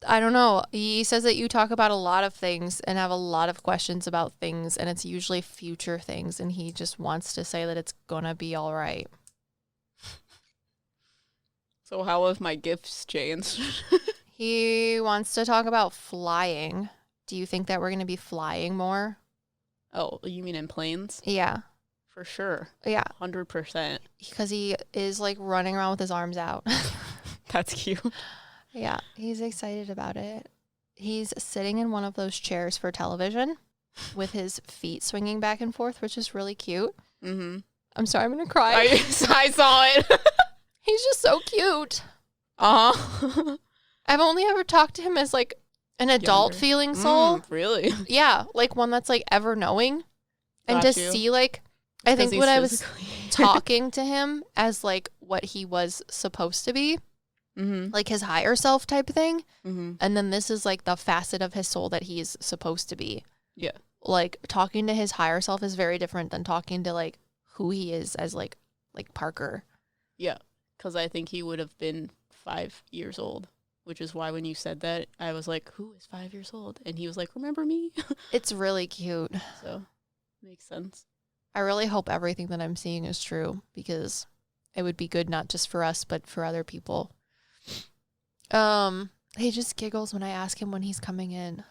I don't know. He says that you talk about a lot of things and have a lot of questions about things, and it's usually future things, and he just wants to say that it's going to be all right. So how have my gifts changed? He wants to talk about flying. Do you think that we're going to be flying more? Oh, you mean in planes? Yeah. For sure. Yeah. 100%. Because he is like running around with his arms out. That's cute. Yeah, he's excited about it. He's sitting in one of those chairs for television with his feet swinging back and forth, which is really cute. Mm-hmm. I'm sorry, I'm going to cry. I saw it. He's just so cute. Uh-huh. I've only ever talked to him as like an adult feeling soul. Really? Yeah, like one that's like ever knowing. And to see like, I think when I was talking to him as like what he was supposed to be, like his higher self type thing. And then this is like the facet of his soul that he's supposed to be. Yeah. Like talking to his higher self is very different than talking to like who he is as like Parker. Yeah. Because I think he would have been 5 years old, which is why when you said that, I was like, who is 5 years old? And he was like, remember me? It's really cute. So, makes sense. I really hope everything that I'm seeing is true, because it would be good not just for us, but for other people. He just giggles when I ask him when he's coming in.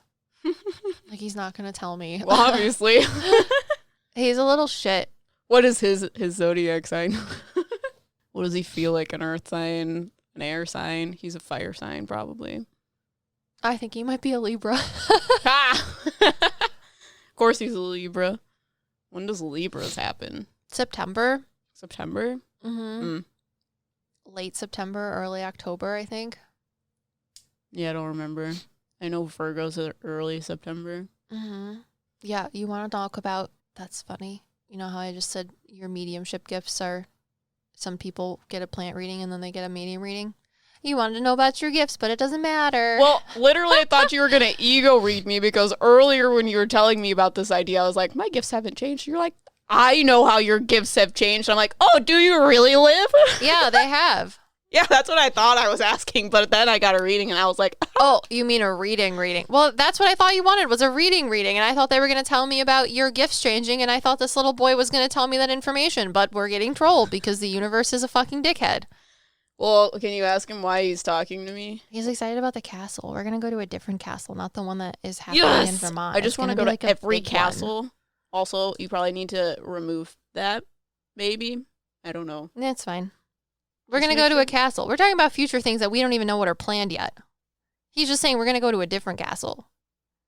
Like he's not going to tell me. Well, obviously. He's a little shit. What is his zodiac sign? What does he feel like? An earth sign? An air sign? He's a fire sign, probably. I think he might be a Libra. Of course he's a Libra. When does Libras happen? September. September? Mm-hmm. Late September, early October, I think. Yeah, I don't remember. I know Virgo's are early September. Mm-hmm. Yeah, you want to talk about, that's funny. You know how I just said your mediumship gifts are, some people get a plant reading and then they get a medium reading? You wanted to know about your gifts, but it doesn't matter. Well, literally, I thought you were going to ego read me, because earlier when you were telling me about this idea, I was like, my gifts haven't changed. You're like, I know how your gifts have changed. I'm like, oh, do you really live? Yeah, they have. Yeah, that's what I thought I was asking, but then I got a reading and I was like, oh, you mean a reading? Well, that's what I thought you wanted, was a reading, and I thought they were going to tell me about your gifts changing, and I thought this little boy was going to tell me that information, but we're getting trolled because the universe is a fucking dickhead. Well, can you ask him why he's talking to me? He's excited about the castle. We're going to go to a different castle, not the one that is happening in Vermont. I just want to go to like every castle. One. Also, you probably need to remove that, maybe. I don't know. It's fine. We're going to go to a castle. We're talking about future things that we don't even know what are planned yet. He's just saying we're going to go to a different castle.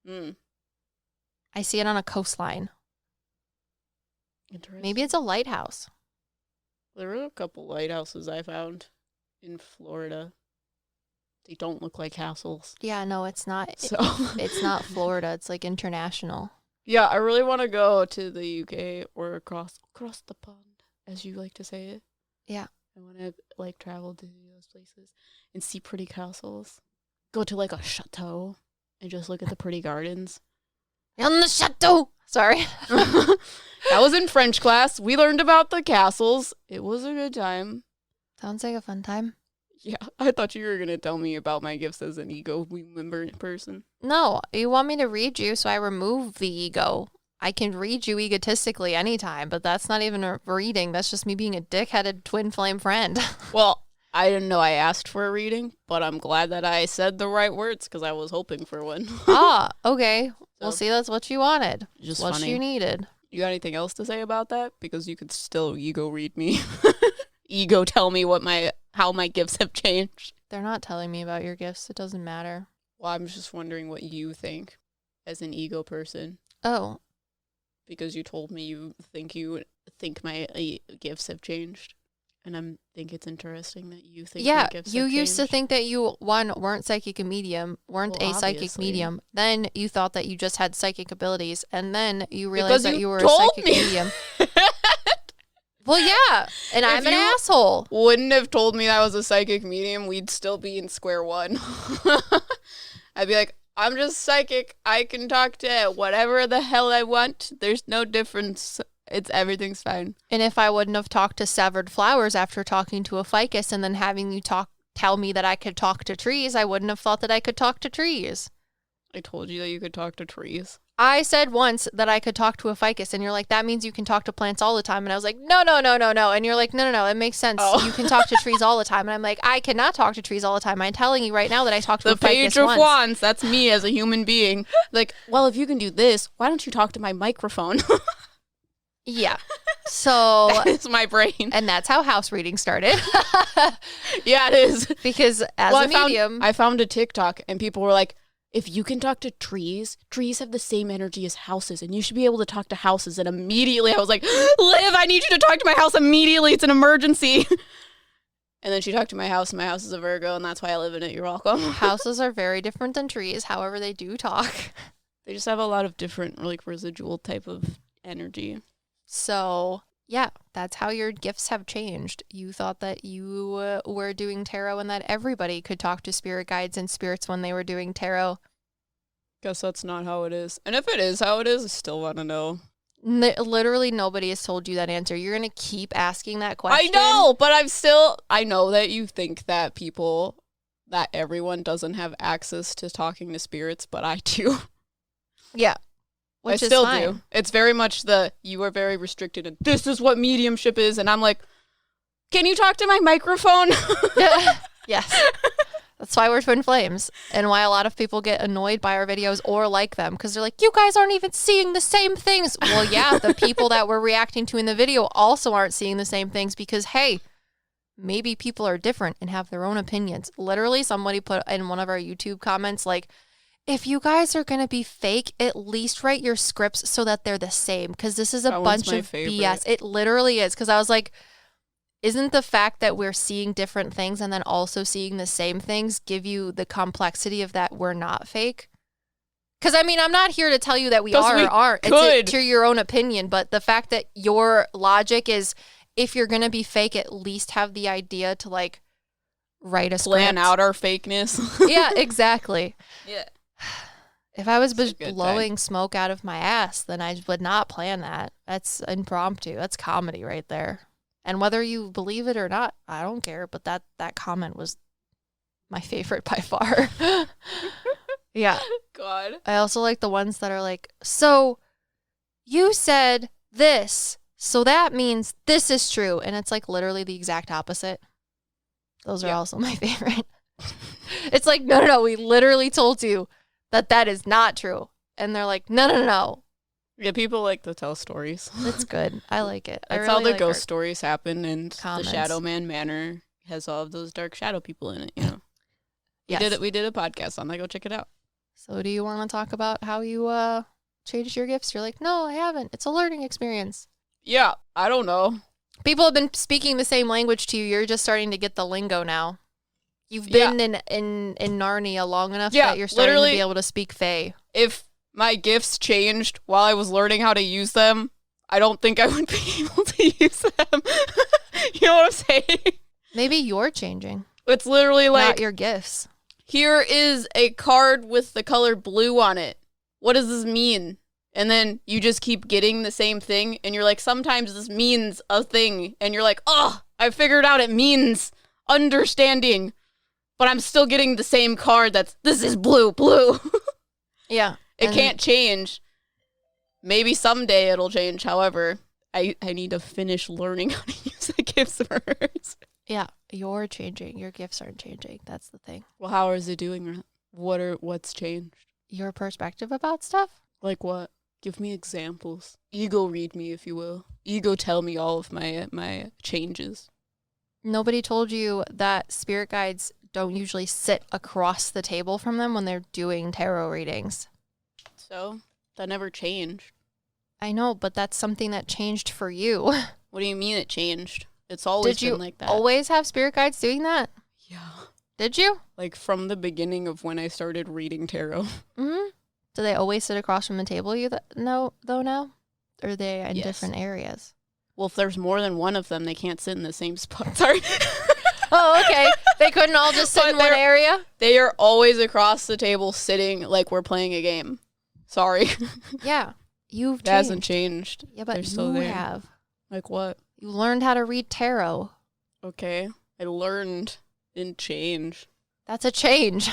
I see it on a coastline. Interesting. Maybe it's a lighthouse. There are a couple lighthouses I found in Florida. They don't look like castles. Yeah, no, it's not. So it's not Florida. It's like international. Yeah, I really want to go to the UK or across the pond, as you like to say it. Yeah. I want to like travel to those places and see pretty castles. Go to like a chateau and just look at the pretty gardens. In the chateau. Sorry. That was in French class. We learned about the castles. It was a good time. Sounds like a fun time. Yeah, I thought you were going to tell me about my gifts as an ego member person. No, you want me to read you, so I remove the ego. I can read you egotistically anytime, but that's not even a reading. That's just me being a dick-headed twin flame friend. Well, I didn't know I asked for a reading, but I'm glad that I said the right words because I was hoping for one. Okay. Well, see, that's what you wanted. Just what funny. you needed. You got anything else to say about that? Because you could still ego read me. Ego tell me how my gifts have changed. They're not telling me about your gifts. It doesn't matter. Well, I'm just wondering what you think as an ego person. Oh. Because you told me you think my gifts have changed. And I think it's interesting that you think my gifts have changed. You used to think that you, one, weren't psychic and medium, weren't a psychic obviously. medium. Then you thought that you just had psychic abilities. And then you realized that you were a told psychic me. medium. Well, yeah. And I'm an asshole. Wouldn't have told me I was a psychic medium, we'd still be in square one. I'd be like, I'm just psychic. I can talk to whatever the hell I want. There's no difference. Everything's fine. And if I wouldn't have talked to severed flowers after talking to a ficus and then having you tell me that I could talk to trees, I wouldn't have thought that I could talk to trees. I told you that you could talk to trees. I said once that I could talk to a ficus, and you're like, that means you can talk to plants all the time. And I was like, no. And you're like, no, it makes sense. Oh. You can talk to trees all the time. And I'm like, I cannot talk to trees all the time. I'm telling you right now that I talked to a ficus The Page of once. Wands, that's me as a human being. Like, well, if you can do this, why don't you talk to my microphone? Yeah. So It's my brain. and that's how house reading started. Yeah, it is. Because as a medium, I found a TikTok and people were like, if you can talk to trees have the same energy as houses and you should be able to talk to houses. And immediately I was like, Liv, I need you to talk to my house immediately. It's an emergency. And then she talked to my house, and my house is a Virgo, and that's why I live in it. You're welcome. houses are very different than trees. However, they do talk. They just have a lot of different, like, residual type of energy. So, yeah, that's how your gifts have changed. You thought that you were doing tarot and that everybody could talk to spirit guides and spirits when they were doing tarot. Guess that's not how it is. And if it is how it is, I still want to know. Literally nobody has told you that answer. You're going to keep asking that question. I know, but I know that you think that everyone doesn't have access to talking to spirits, but I do. Yeah. Which I is still fine. do. It's very much you are very restricted and this is what mediumship is. And I'm like, can you talk to my microphone? Yes. That's why we're twin flames and why a lot of people get annoyed by our videos or like them because they're like, you guys aren't even seeing the same things. Well, yeah, the people that we're reacting to in the video also aren't seeing the same things because, hey, maybe people are different and have their own opinions. Literally, somebody put in one of our YouTube comments, like, if you guys are going to be fake, at least write your scripts so that they're the same because this is a bunch of BS. It literally is because I was like, isn't the fact that we're seeing different things and then also seeing the same things give you the complexity of that we're not fake? Because, I mean, I'm not here to tell you that we are or aren't. It's to your own opinion. But the fact that your logic is if you're going to be fake, at least have the idea to, like, write a script. Plan out our fakeness. Yeah, exactly. Yeah. If I was just blowing smoke out of my ass, then I would not plan that. That's impromptu. That's comedy right there. And whether you believe it or not, I don't care. But that comment was my favorite by far. Yeah. God. I also like the ones that are like, so you said this, so that means this is true. And it's like literally the exact opposite. Those are also my favorite. It's like, no, we literally told you that is not true. And they're like, no. Yeah, people like to tell stories. It's good. I like it. That's how the ghost stories happen, and the Shadow Man Manor has all of those dark shadow people in it, you know. Yes. We did a podcast on that. Go check it out. So do you want to talk about how you changed your gifts? You're like, no, I haven't. It's a learning experience. Yeah, I don't know. People have been speaking the same language to you. You're just starting to get the lingo now. You've been in Narnia long enough that you're starting to be able to speak Fae. If my gifts changed while I was learning how to use them, I don't think I would be able to use them. You know what I'm saying? Maybe you're changing. It's literally like, not your gifts. Here is a card with the color blue on it. What does this mean? And then you just keep getting the same thing. And you're like, sometimes this means a thing. And you're like, oh, I figured out it means understanding, but I'm still getting the same card this is blue. Yeah. It can't change. Maybe someday it'll change. However, I need to finish learning how to use the gifts first. Yeah, you're changing. Your gifts aren't changing. That's the thing. Well, how is it doing that? What's changed? Your perspective about stuff? Like what? Give me examples. Ego read me, if you will. Ego tell me all of my changes. Nobody told you that spirit guides don't usually sit across the table from them when they're doing tarot readings. So, that never changed. I know, but that's something that changed for you. What do you mean it changed? It's always been like that. Did you always have spirit guides doing that? Yeah. Did you? Like from the beginning of when I started reading tarot. Mm-hmm. Do they always sit across from the table now? Or are they in Yes. different areas? Well, if there's more than one of them, they can't sit in the same spot. Sorry. Oh, okay. They couldn't all just sit But in one area? They are always across the table sitting like we're playing a game. Sorry. Yeah. You've It changed. hasn't changed. Yeah, but They're still you there. have. Like what? You learned how to read tarot. Okay. I learned. Didn't change. That's a change.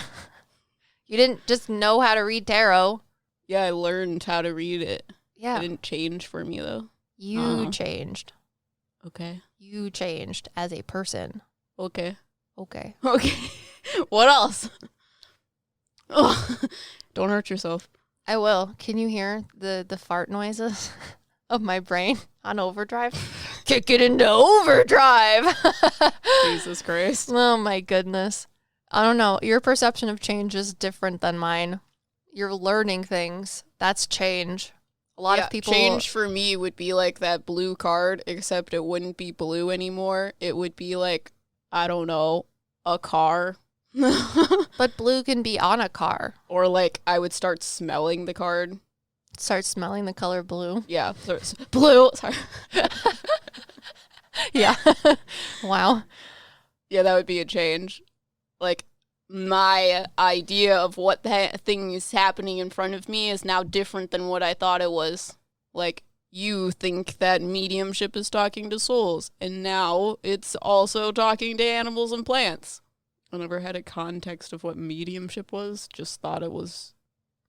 You didn't just know how to read tarot. Yeah, I learned how to read it. Yeah. It didn't change for me, though. You changed. Okay. You changed as a person. Okay. Okay. Okay. What else? Oh, don't hurt yourself. I will. Can you hear the fart noises of my brain on overdrive? Kick it into overdrive. Jesus Christ. Oh my goodness. I don't know. Your perception of change is different than mine. You're learning things. That's change. A lot of people... Change for me would be like that blue card, except it wouldn't be blue anymore. It would be like, I don't know, a car. But blue can be on a car. Or like I would start smelling the card. Start smelling the color blue. Yeah. So it's blue. Sorry. Yeah. Wow. Yeah, that would be a change. Like, my idea of what that thing is happening in front of me is now different than what I thought it was. Like, you think that mediumship is talking to souls, and now it's also talking to animals and plants. I never had a context of what mediumship was, just thought it was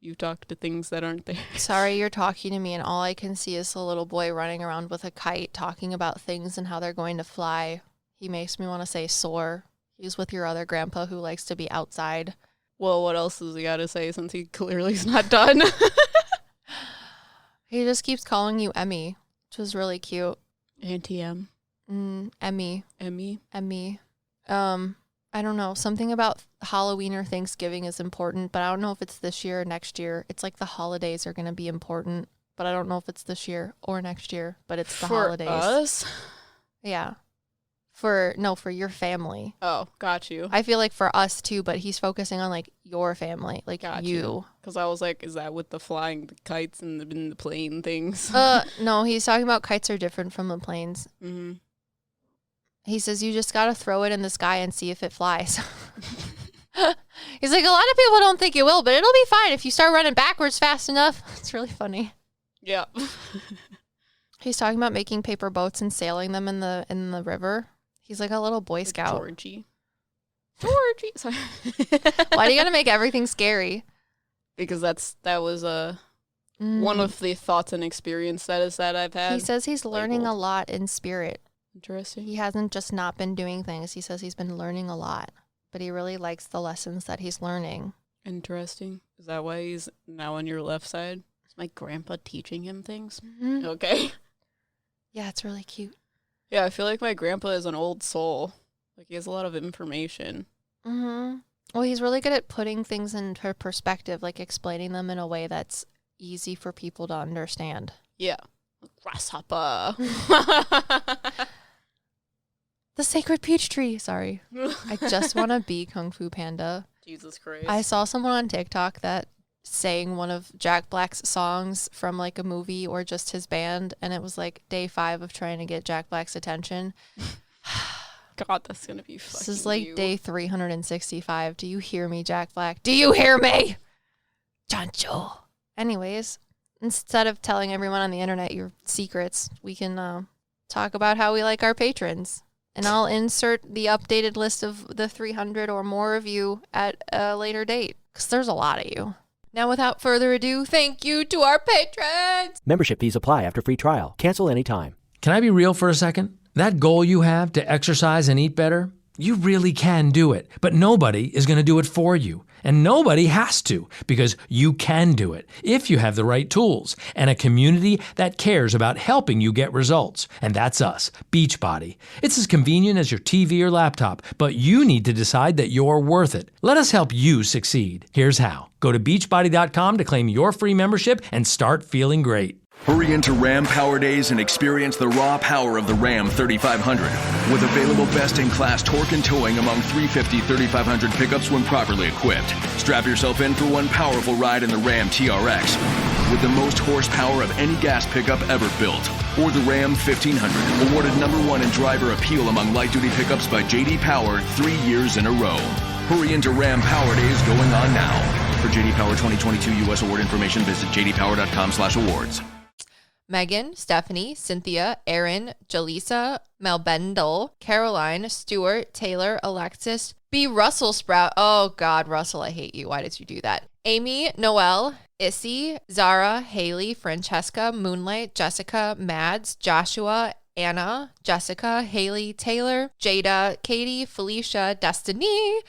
you talk to things that aren't there. Sorry, you're talking to me, and all I can see is a little boy running around with a kite talking about things and how they're going to fly. He makes me want to say soar. He's with your other grandpa who likes to be outside. Well, what else does he got to say since he clearly is not done? He just keeps calling you Emmy, which is really cute. Auntie M. Emmy. Emmy. I don't know. Something about Halloween or Thanksgiving is important, but I don't know if it's this year or next year. It's like the holidays are going to be important, but I don't know if it's this year or next year, but it's the holidays. For us? Yeah. For your family. Oh, got you. I feel like for us too, but he's focusing on like your family, like Got you. Because I was like, is that with the flying the kites and the plane things? No, he's talking about kites are different from the planes. Mm-hmm. He says you just got to throw it in the sky and see if it flies. He's like, a lot of people don't think it will, but it'll be fine if you start running backwards fast enough. It's really funny. Yeah. He's talking about making paper boats and sailing them in the river. He's like a little Boy Scout. Georgie. Sorry. Why do you got to make everything scary? Because that was one of the thoughts and experiences that I've had. He says he's learning a lot in spirit. Interesting. He hasn't just not been doing things. He says he's been learning a lot, but he really likes the lessons that he's learning. Interesting. Is that why he's now on your left side? Is my grandpa teaching him things? Mm-hmm. Okay. Yeah, it's really cute. Yeah, I feel like my grandpa is an old soul. Like, he has a lot of information. Mm-hmm. Well, he's really good at putting things into perspective, like explaining them in a way that's easy for people to understand. Yeah. Grasshopper. The sacred peach tree. Sorry. I just want to be Kung Fu Panda. Jesus Christ. I saw someone on TikTok that sang one of Jack Black's songs from like a movie or just his band, and it was like day 5 of trying to get Jack Black's attention. God, that's gonna be fucking This is like you. day 365. Do you hear me, Jack Black? Do you hear me? Chancho. Anyways, instead of telling everyone on the internet your secrets, we can talk about how we like our patrons. And I'll insert the updated list of the 300 or more of you at a later date, because there's a lot of you. Now, without further ado, thank you to our patrons. Membership fees apply after free trial. Cancel anytime. Can I be real for a second? That goal you have to exercise and eat better, you really can do it, but nobody is going to do it for you. And nobody has to, because you can do it if you have the right tools and a community that cares about helping you get results. And that's us, Beachbody. It's as convenient as your TV or laptop, but you need to decide that you're worth it. Let us help you succeed. Here's how. Go to beachbody.com to claim your free membership and start feeling great. Hurry into Ram Power Days and experience the raw power of the Ram 3500. With available best-in-class torque and towing among 350 3500 pickups when properly equipped. Strap yourself in for one powerful ride in the Ram TRX. With the most horsepower of any gas pickup ever built. Or the Ram 1500, awarded #1 in driver appeal among light-duty pickups by J.D. Power 3 years in a row. Hurry into Ram Power Days going on now. For J.D. Power 2022 U.S. award information, visit jdpower.com/awards. Megan, Stephanie, Cynthia, Erin, Jaleesa, Melbendel, Caroline, Stuart, Taylor, Alexis, B. Russell Sprout. Oh, God, Russell, I hate you. Why did you do that? Amy, Noelle, Issy, Zara, Haley, Francesca, Moonlight, Jessica, Mads, Joshua, Anna, Jessica, Haley, Taylor, Jada, Katie, Felicia, Destiny,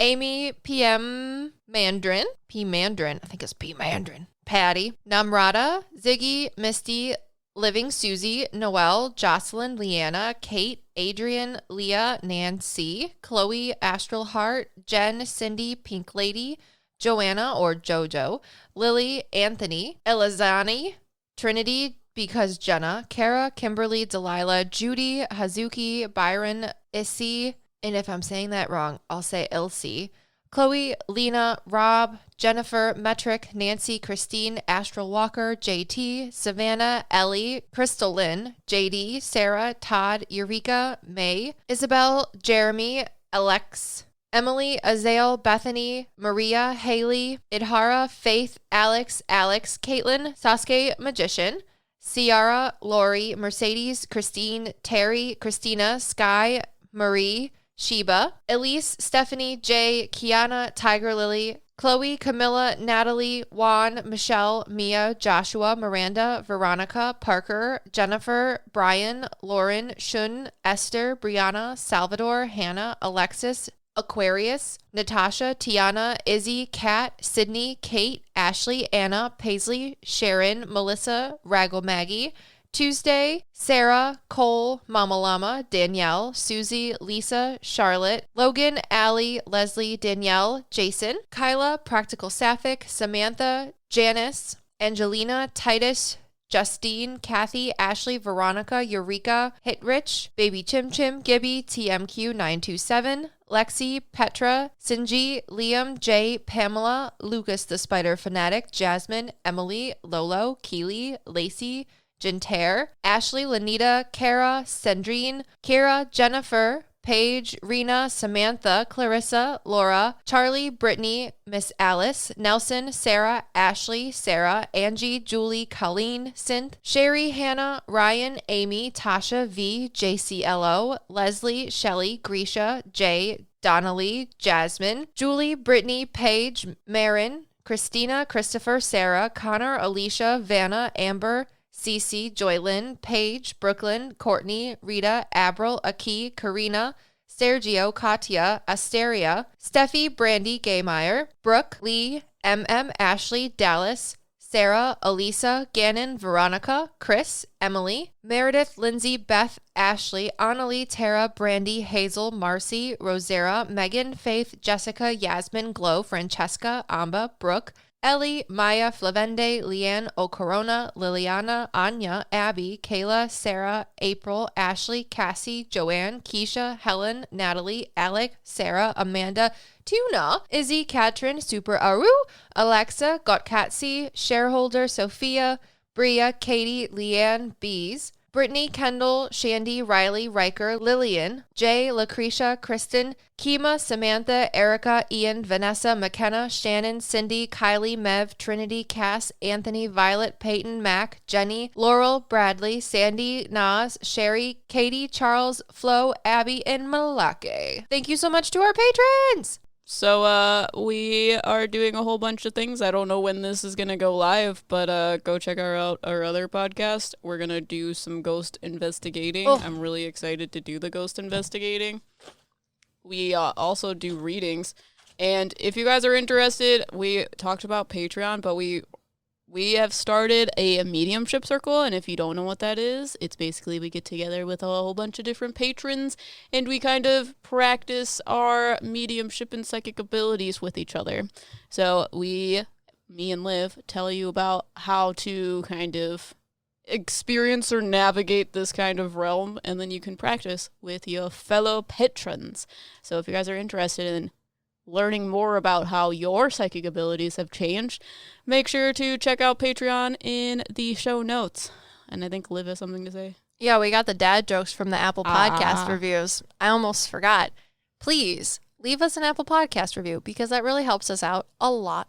Amy, PM Mandarin, I think it's P. Mandarin. Patty, Namrata, Ziggy, Misty, Living Susie, Noelle, Jocelyn, Leanna, Kate, Adrian, Leah, Nancy, Chloe, Astral Heart, Jen, Cindy, Pink Lady, Joanna or Jojo, Lily, Anthony, Elizani, Trinity, because Jenna, Kara, Kimberly, Delilah, Judy, Hazuki, Byron, Issy, and if I'm saying that wrong, I'll say Ilse, Chloe, Lena, Rob, Jennifer, Metric, Nancy, Christine, Astral Walker, JT, Savannah, Ellie, Crystal Lynn, JD, Sarah, Todd, Eureka, May, Isabel, Jeremy, Alex, Emily, Azael, Bethany, Maria, Haley, Idhara, Faith, Alex, Caitlin, Sasuke, Magician, Ciara, Lori, Mercedes, Christine, Terry, Christina, Sky, Marie, Sheba, Elise, Stephanie, Jay, Kiana, Tiger Lily, Chloe, Camilla, Natalie, Juan, Michelle, Mia, Joshua, Miranda, Veronica, Parker, Jennifer, Brian, Lauren, Shun, Esther, Brianna, Salvador, Hannah, Alexis, Aquarius, Natasha, Tiana, Izzy, Kat, Sydney, Kate, Ashley, Anna, Paisley, Sharon, Melissa, Raggle Maggie, Tuesday, Sarah, Cole, Mama Llama, Danielle, Susie, Lisa, Charlotte, Logan, Allie, Leslie, Danielle, Jason, Kyla, Practical Sapphic, Samantha, Janice, Angelina, Titus, Justine, Kathy, Ashley, Veronica, Eureka, Hitrich, Baby Chim Chim, Gibby, TMQ 927, Lexi, Petra, Sinji, Liam, Jay, Pamela, Lucas the Spider Fanatic, Jasmine, Emily, Lolo, Keely, Lacey, Jinter, Ashley, Lanita, Kara, Sandrine, Kira, Jennifer, Paige, Rena, Samantha, Clarissa, Laura, Charlie, Brittany, Miss Alice, Nelson, Sarah, Ashley, Sarah, Angie, Julie, Colleen, Synth, Sherry, Hannah, Ryan, Amy, Tasha, V, JCLO, Leslie, Shelly, Grisha, Jay, Donnelly, Jasmine, Julie, Brittany, Paige, Marin, Christina, Christopher, Sarah, Connor, Alicia, Vanna, Amber, Cece, Joylyn, Paige, Brooklyn, Courtney, Rita, Abril, Aki, Karina, Sergio, Katya, Asteria, Steffi, Brandy, Gaymeyer, Brooke, Lee, Ashley, Dallas, Sarah, Elisa, Gannon, Veronica, Chris, Emily, Meredith, Lindsay, Beth, Ashley, Annalie, Tara, Brandy, Hazel, Marcy, Rosera, Megan, Faith, Jessica, Yasmin, Glow, Francesca, Amba, Brooke, Ellie, Maya, Flavende, Leanne, Ocorona, Liliana, Anya, Abby, Kayla, Sarah, April, Ashley, Cassie, Joanne, Keisha, Helen, Natalie, Alec, Sarah, Amanda, Tuna, Izzy, Katrin, Super Aru, Alexa, Gotkatsi, Shareholder, Sophia, Bria, Katie, Leanne, Bees, Brittany, Kendall, Shandy, Riley, Riker, Lillian, Jay, Lucretia, Kristen, Kima, Samantha, Erica, Ian, Vanessa, McKenna, Shannon, Cindy, Kylie, Mev, Trinity, Cass, Anthony, Violet, Peyton, Mac, Jenny, Laurel, Bradley, Sandy, Nas, Sherry, Katie, Charles, Flo, Abby, and Malake. Thank you so much to our patrons! So, we are doing a whole bunch of things. I don't know when this is going to go live, but go check out our other podcast. We're going to do some ghost investigating. Oh. I'm really excited to do the ghost investigating. We also do readings. And if you guys are interested, we talked about Patreon, but we have started a mediumship circle, and if you don't know what that is, it's basically we get together with a whole bunch of different patrons, and we kind of practice our mediumship and psychic abilities with each other. So me and Liv, tell you about how to kind of experience or navigate this kind of realm, and then you can practice with your fellow patrons. So if you guys are interested in learning more about how your psychic abilities have changed, make sure to check out Patreon in the show notes. And I think Liv has something to say. Yeah, we got the dad jokes from the Apple Podcast reviews. I almost forgot. Please leave us an Apple Podcast review because that really helps us out a lot.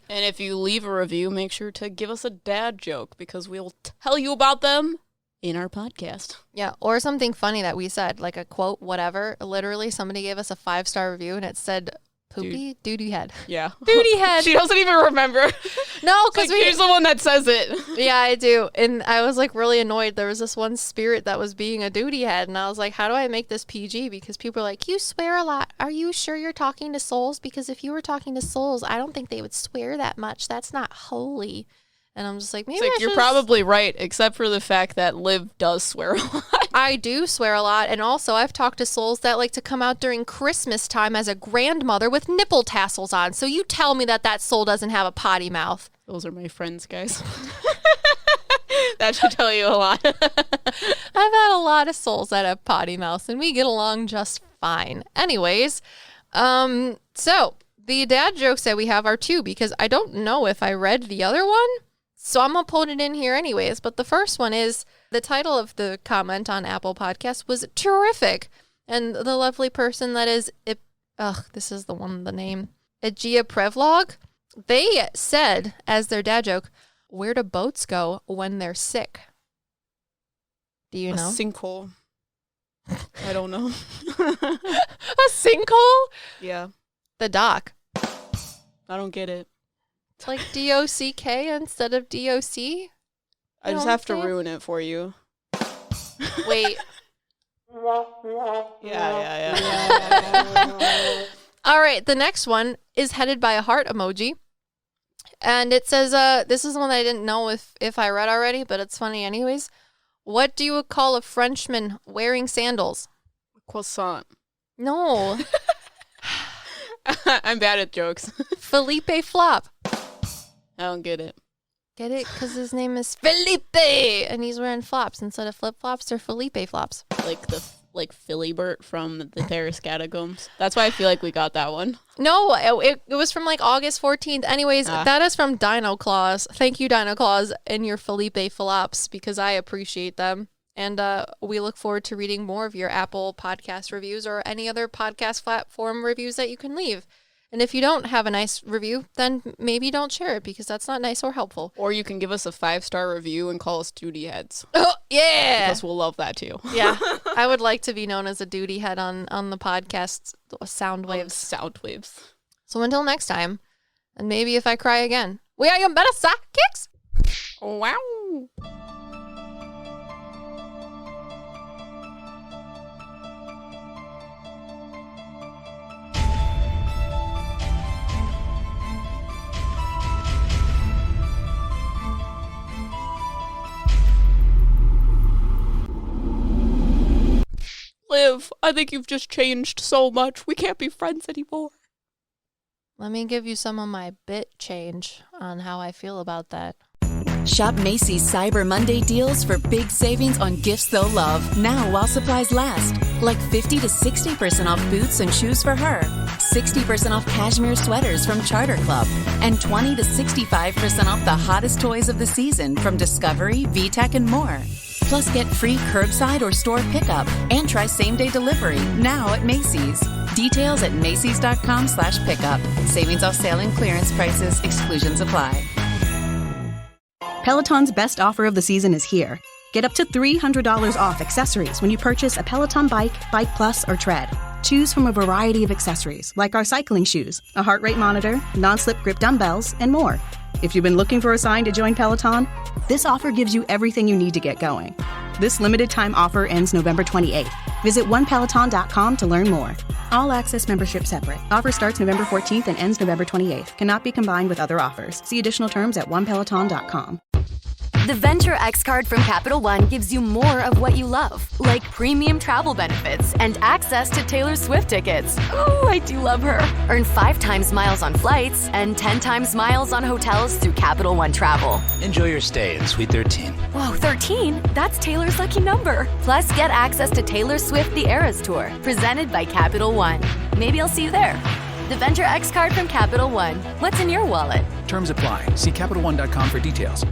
And if you leave a review, make sure to give us a dad joke because we'll tell you about them in our podcast. Yeah, or something funny that we said, like a quote, whatever. Literally, somebody gave us a 5-star review and it said, poopy duty head. Yeah. Duty head. She doesn't even remember. No, because she's the one that says it. Yeah, I do. And I was like really annoyed. There was this one spirit that was being a duty head. And I was like, how do I make this PG? Because people are like, you swear a lot. Are you sure you're talking to souls? Because if you were talking to souls, I don't think they would swear that much. That's not holy. And I'm just like, maybe you're probably right, except for the fact that Liv does swear a lot. I do swear a lot. And also, I've talked to souls that like to come out during Christmas time as a grandmother with nipple tassels on. So you tell me that soul doesn't have a potty mouth. Those are my friends, guys. That should tell you a lot. I've had a lot of souls that have potty mouths, and we get along just fine. Anyways, so the dad jokes that we have are 2, because I don't know if I read the other one. So I'm going to put it in here anyways. But the first one is, the title of the comment on Apple Podcasts was terrific. And the lovely person that is, this is the name, Agia Prevlog. They said, as their dad joke, where do boats go when they're sick? Do you know? A sinkhole. I don't know. A sinkhole? Yeah. The dock. I don't get it. It's like D-O-C-K instead of D-O-C? I just have to ruin it for you. Wait. Yeah. All right, the next one is headed by a heart emoji. And it says, this is one I didn't know if I read already, but it's funny anyways. What do you call a Frenchman wearing sandals? Croissant. No. I'm bad at jokes. Felipe Flop. I don't get it. Get it? Because his name is Felipe, and he's wearing flops instead of flip-flops. They're Felipe Flops. Like Philibert from the Paris Catacombs. That's why I feel like we got that one. No, it was from like August 14th. Anyways, that is from Dino Claus. Thank you, Dino Claus, and your Felipe Flops, because I appreciate them. And we look forward to reading more of your Apple Podcast reviews or any other podcast platform reviews that you can leave. And if you don't have a nice review, then maybe don't share it because that's not nice or helpful. Or you can give us a 5-star review and call us duty heads. Oh, yeah. Because we'll love that too. Yeah. I would like to be known as a duty head on the podcast sound waves. Sound waves. So until next time, and maybe if I cry again, we are your better sidekicks. Wow. Liv, I think you've just changed so much. We can't be friends anymore. Let me give you some of my bit change on how I feel about that. Shop Macy's Cyber Monday deals for big savings on gifts they'll love now while supplies last. Like 50 to 60% off boots and shoes for her, 60% off cashmere sweaters from Charter Club, and 20 to 65% off the hottest toys of the season from Discovery, VTech, and more. Plus, get free curbside or store pickup and try same-day delivery now at Macy's. Details at macys.com/pickup. Savings off sale and clearance prices. Exclusions apply. Peloton's best offer of the season is here. Get up to $300 off accessories when you purchase a Peloton bike, Bike Plus, or Tread. Choose from a variety of accessories like our cycling shoes, a heart rate monitor, non-slip grip dumbbells, and more. If you've been looking for a sign to join Peloton, this offer gives you everything you need to get going. This limited time offer ends November 28th. Visit onepeloton.com to learn more. All access membership separate. Offer starts November 14th and ends November 28th. Cannot be combined with other offers. See additional terms at onepeloton.com. The Venture X card from Capital One gives you more of what you love, like premium travel benefits and access to Taylor Swift tickets. Oh, I do love her. Earn 5 times miles on flights and 10 times miles on hotels through Capital One Travel. Enjoy your stay in Suite 13. Whoa, 13? That's Taylor's lucky number. Plus, get access to Taylor Swift The Eras Tour, presented by Capital One. Maybe I'll see you there. The Venture X card from Capital One. What's in your wallet? Terms apply. See CapitalOne.com for details.